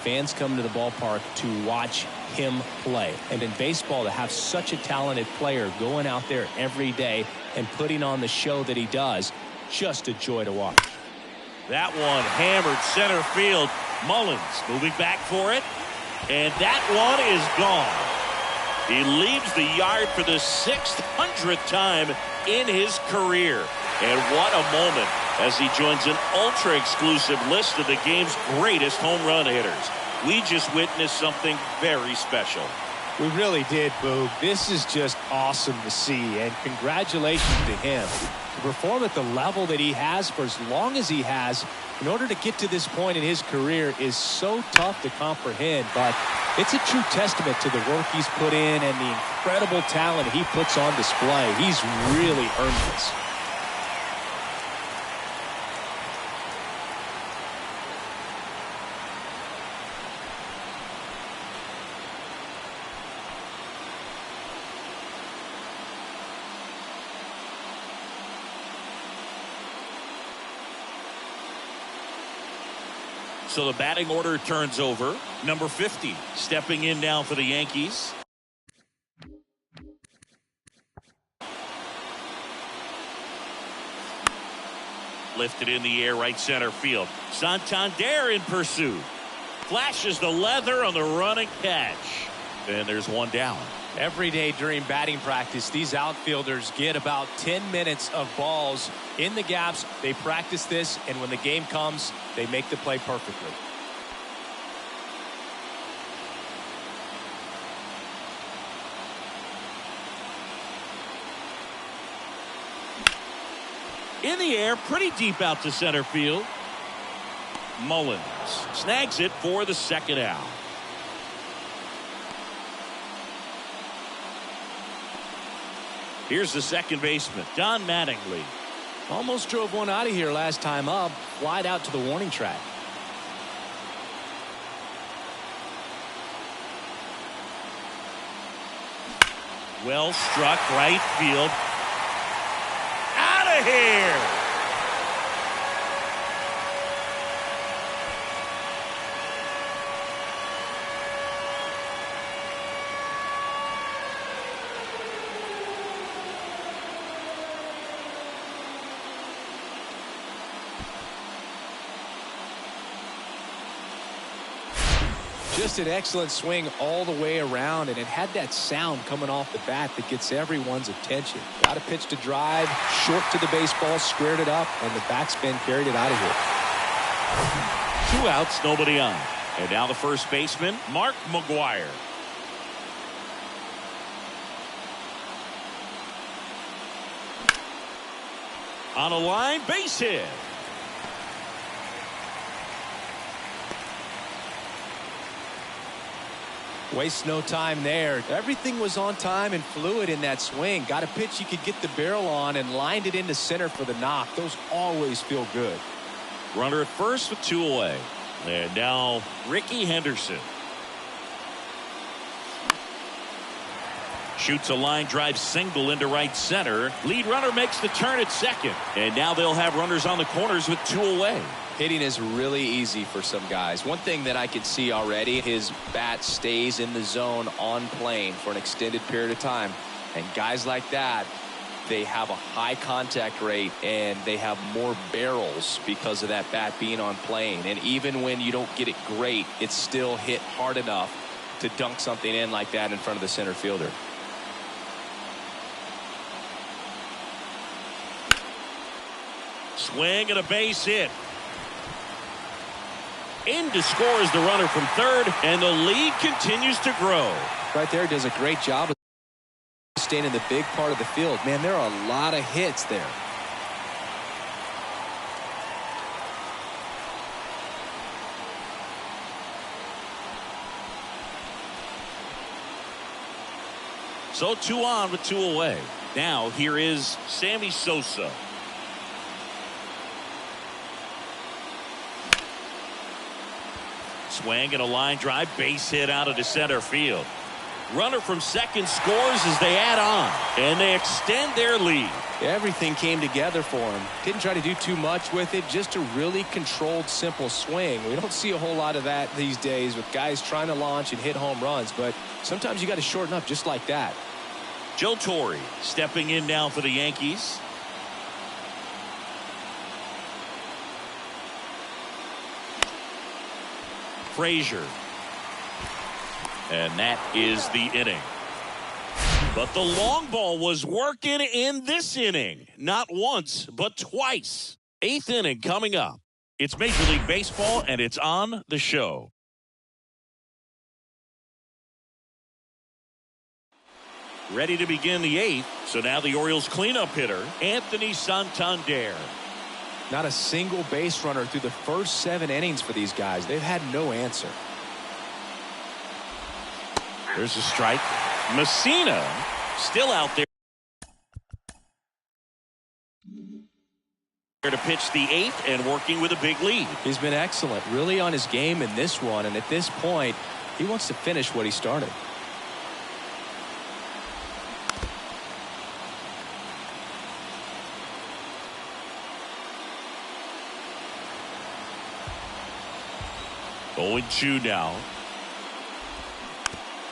Fans come to the ballpark to watch him play. And in baseball, to have such a talented player going out there every day and putting on the show that he does, just a joy to watch. That one hammered center field. Mullins moving back for it. And that one is gone. He leaves the yard for the 600th time in his career. And what a moment as he joins an ultra-exclusive list of the game's greatest home run hitters. We just witnessed something very special. We really did, Boog. This is just awesome to see, and congratulations to him. To perform at the level that he has for as long as he has, in order to get to this point in his career, is so tough to comprehend, but it's a true testament to the work he's put in and the incredible talent he puts on display. He's really earned this. So the batting order turns over. Number 50 stepping in now for the Yankees. Lifted in the air, right center field. Santander in pursuit. Flashes the leather on the running catch. And there's one down. Every day during batting practice, these outfielders get about 10 minutes of balls in the gaps. They practice this, and when the game comes, they make the play perfectly. In the air, pretty deep out to center field. Mullins snags it for the second out. Here's the second baseman, Don Mattingly. Almost drove one out of here last time up. Flied out to the warning track. Well struck, right field. Out of here! Just an excellent swing all the way around, and it had that sound coming off the bat that gets everyone's attention. Got a pitch to drive, short to the baseball, squared it up, and the backspin carried it out of here. 2 outs, nobody on. And now the first baseman, Mark McGwire. On a line, base hit. Waste no time there. Everything was on time and fluid in that swing. Got a pitch you could get the barrel on and lined it into center for the knock. Those always feel good. Runner at first with 2 away. And now Ricky Henderson. Shoots a line drive single into right center. Lead runner makes the turn at second. And now they'll have runners on the corners with 2 away. Hitting is really easy for some guys. One thing that I can see already, his bat stays in the zone on plane for an extended period of time. And guys like that, they have a high contact rate and they have more barrels because of that bat being on plane. And even when you don't get it great, it's still hit hard enough to dunk something in like that in front of the center fielder. Swing and a base hit. In to score is the runner from third, and the lead continues to grow. Right there, does a great job of staying in the big part of the field. Man, there are a lot of hits there. So 2 on with 2 away. Now here is Sammy Sosa. Swing and a line drive, base hit out of the center field. Runner from second scores as they add on, and they extend their lead. Everything came together for him. Didn't try to do too much with it, just a really controlled, simple swing. We don't see a whole lot of that these days with guys trying to launch and hit home runs, but sometimes you got to shorten up just like that. Joe Torre stepping in now for the Yankees. Frazier. And that is the inning. But the long ball was working in this inning. Not once, but twice. 8th inning coming up. It's Major League Baseball, and it's on the show. ready to begin the 8th. So now the Orioles cleanup hitter, Anthony Santander. Not a single base runner through the first 7 innings for these guys. They've had no answer. There's a strike. Messina still out there to pitch the 8th and working with a big lead. He's been excellent, really on his game in this one, and at this point he wants to finish what he started. Going 2 now.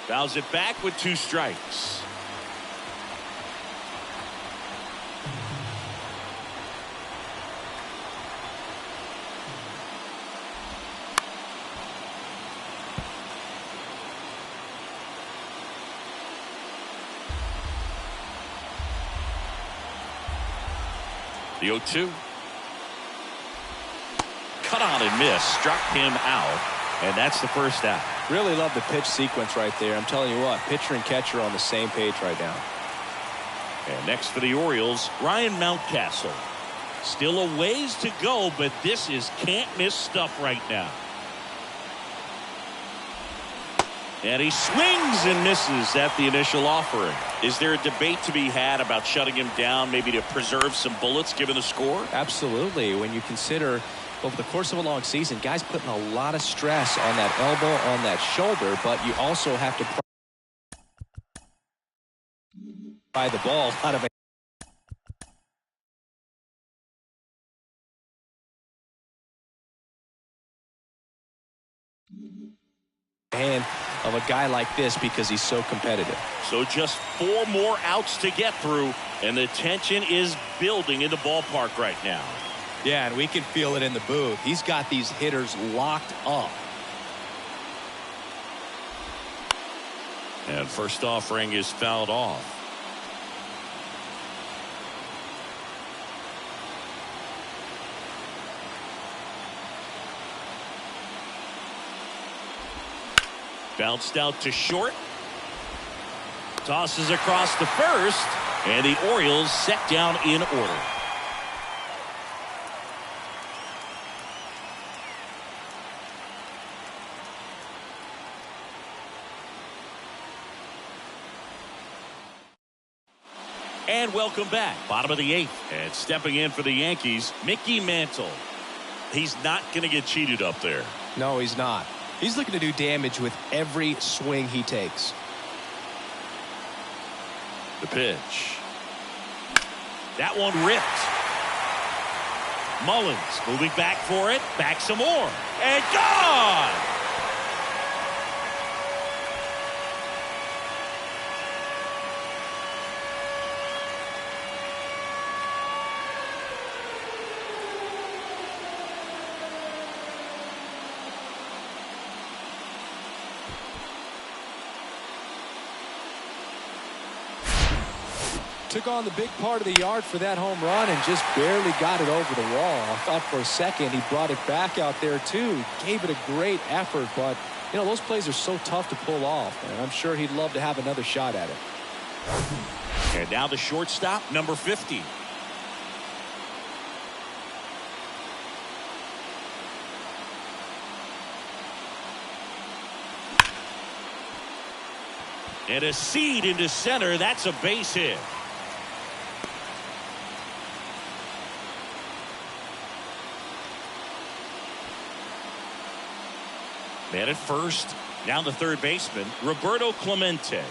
Fouls it back with 2 strikes. The 0-2. Cut on and miss. Struck him out. And that's the first out. Really love the pitch sequence right there. I'm telling you what, pitcher and catcher are on the same page right now. And next for the Orioles, Ryan Mountcastle. Still a ways to go, but this is can't miss stuff right now. And he swings and misses at the initial offering. Is there a debate to be had about shutting him down, maybe to preserve some bullets given the score? Absolutely. When you consider over the course of a long season, guys putting a lot of stress on that elbow, on that shoulder, but you also have to pry the ball out of a hand of a guy like this because he's so competitive. So just 4 more outs to get through, and the tension is building in the ballpark right now. Yeah, and we can feel it in the booth. He's got these hitters locked up. And first offering is fouled off. Bounced out to short. Tosses across to first, and the Orioles set down in order. And welcome back. Bottom of the 8th. And stepping in for the Yankees, Mickey Mantle. He's not going to get cheated up there. No, he's not. He's looking to do damage with every swing he takes. The pitch. That one ripped. Mullins moving back for it. Back some more. And gone! Took on the big part of the yard for that home run and just barely got it over the wall. I thought for a second he brought it back out there too. Gave it a great effort, but you know those plays are so tough to pull off, and I'm sure he'd love to have another shot at it. And now the shortstop, number 50. And a seed into center. That's a base hit. Man at first. Now the third baseman, Roberto Clemente.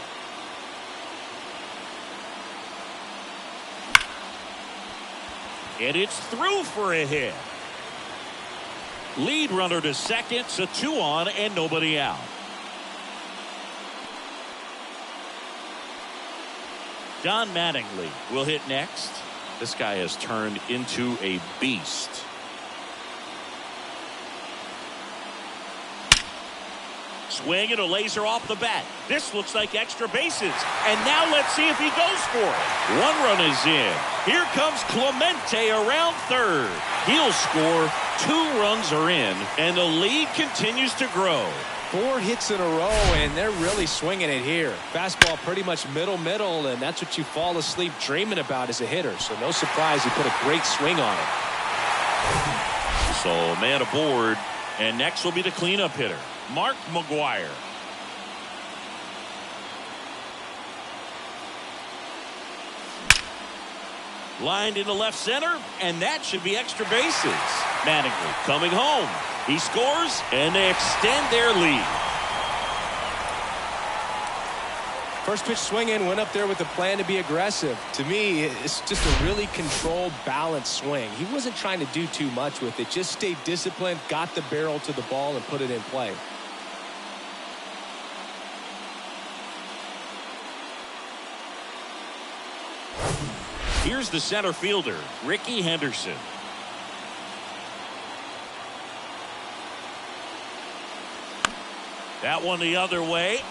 And it's through for a hit. Lead runner to second, so 2 on and nobody out. Don Mattingly will hit next. This guy has turned into a beast. Swing and a laser off the bat. This looks like extra bases. And now let's see if he goes for it. 1 run is in. Here comes Clemente around third. He'll score. 2 runs are in, and the lead continues to grow. 4 hits in a row, and they're really swinging it here. Fastball pretty much middle, and that's what you fall asleep dreaming about as a hitter. So no surprise he put a great swing on it. So man aboard, and next will be the cleanup hitter, Mark McGwire. Lined into left center, and that should be extra bases. Mattingly coming home. He scores, and they extend their lead. First pitch swinging, went up there with a plan to be aggressive. To me, it's just a really controlled, balanced swing. He wasn't trying to do too much with it. Just stayed disciplined, got the barrel to the ball, and put it in play. Here's the center fielder, Ricky Henderson. That one the other way.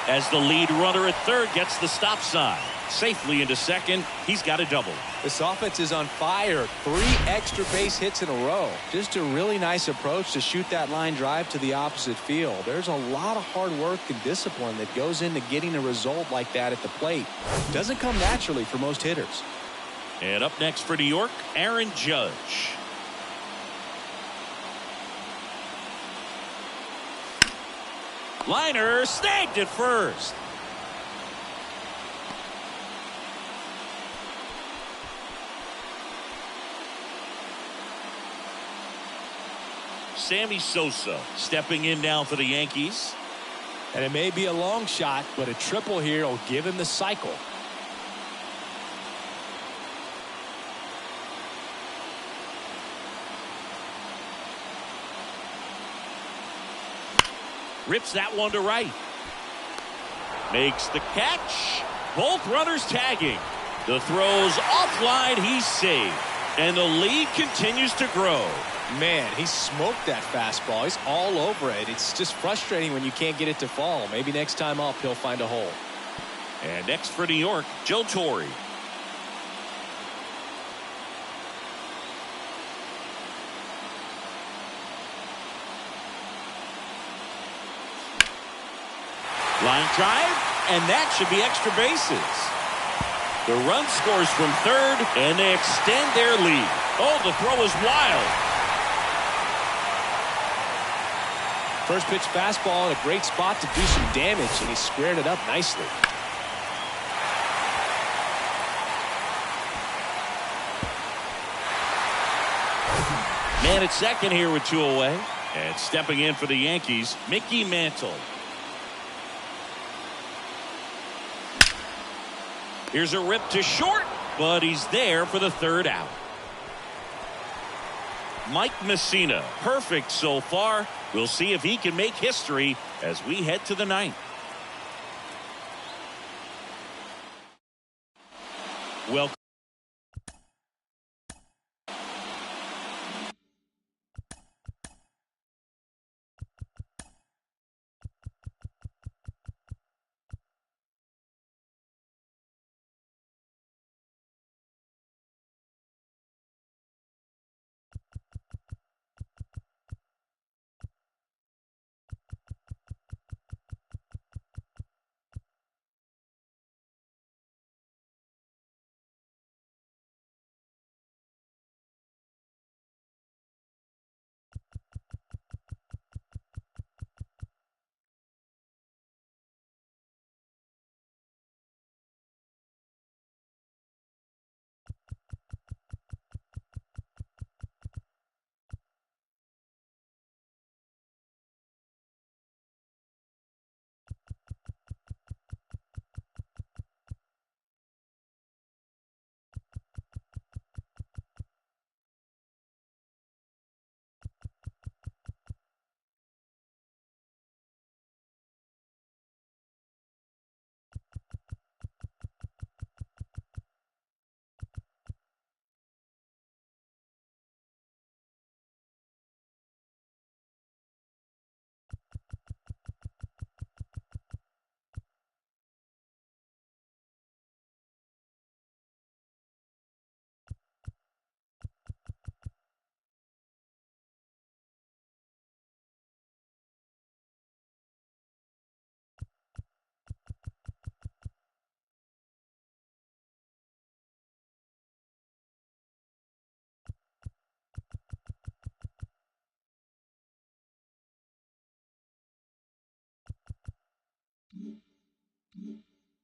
As the lead runner at third gets the stop sign. Safely into second. He's got a double. This offense is on fire. 3 extra base hits in a row. Just a really nice approach to shoot that line drive to the opposite field. There's a lot of hard work and discipline that goes into getting a result like that at the plate. Doesn't come naturally for most hitters. And up next for New York, Aaron Judge. Liner snagged at first. Sammy Sosa stepping in now for the Yankees. And it may be a long shot, but a triple here will give him the cycle. Rips that one to right. Makes the catch. Both runners tagging. The throw's offline. He's saved. And the lead continues to grow. Man, he smoked that fastball. He's all over it. It's just frustrating when you can't get it to fall. Maybe next time up he'll find a hole. And next for New York, Joe Torre. Line drive, and that should be extra bases. The run scores from third, and they extend their lead. Oh, the throw is wild. First pitch fastball in a great spot to do some damage, and he squared it up nicely. Man at second here with 2 away. And stepping in for the Yankees, Mickey Mantle. Here's a rip to short, but he's there for the third out. Mike Messina, perfect so far. We'll see if he can make history as we head to the 9th. Welcome.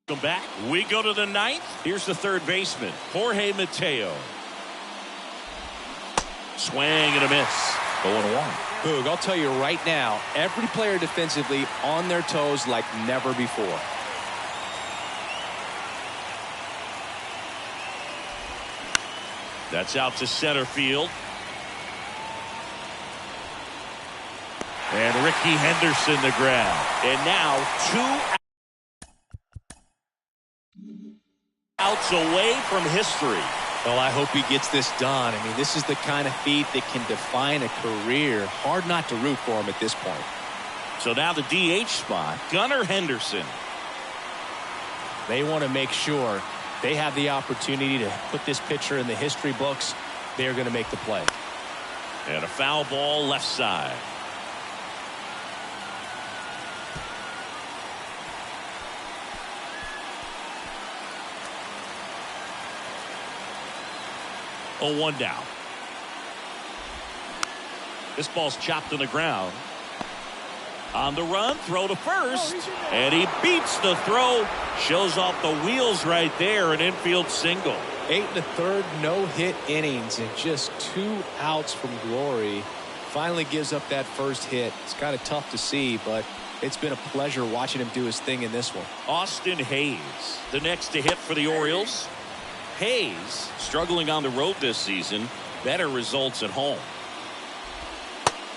Come back. We go to the ninth. Here's the third baseman, Jorge Mateo. Swing and a miss. 0-1. Boog, I'll tell you right now, every player defensively on their toes like never before. That's out to center field. And Ricky Henderson the grab. And now 2 outs away from history. Well, I hope he gets this done. I mean, this is the kind of feat that can define a career. Hard not to root for him at this point. So now the DH spot, Gunnar Henderson. They want to make sure they have the opportunity to put this pitcher in the history books. They're going to make the play. And a foul ball left side. Oh, 1 down. This ball's chopped on the ground. On the run, throw to first. And he beats the throw. Shows off the wheels right there. An infield single. 8 1/3 no-hit innings and just 2 outs from glory. Finally gives up that first hit. It's kind of tough to see, but it's been a pleasure watching him do his thing in this one. Austin Hayes, the next to hit for the Orioles. Hayes struggling on the road this season. Better results at home.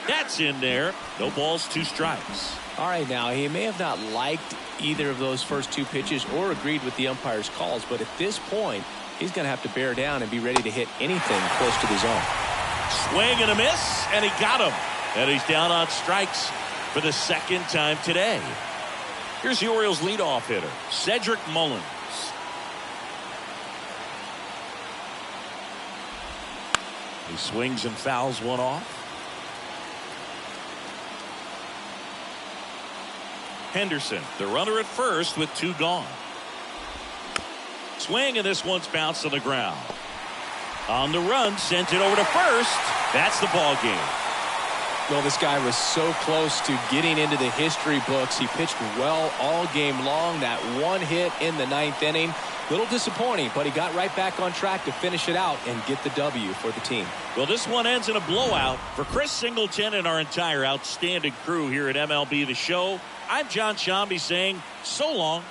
That's in there. No balls, 2 strikes. All right, now he may have not liked either of those first 2 pitches or agreed with the umpire's calls, but at this point he's going to have to bear down and be ready to hit anything close to the zone. Swing and a miss, and he got him. And he's down on strikes for the 2nd time today. Here's the Orioles leadoff hitter, Cedric Mullins. He swings and fouls one off. Henderson, the runner at first with 2 gone. Swing, and this one's bounced on the ground. On the run, sent it over to first. That's the ball game. Well, this guy was so close to getting into the history books. He pitched well all game long. That 1 hit in the 9th inning. Little disappointing, but he got right back on track to finish it out and get the W for the team. Well, this one ends in a blowout. For Chris Singleton and our entire outstanding crew here at MLB The Show, I'm John Shambi saying so long.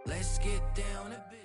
Let's get down a bit.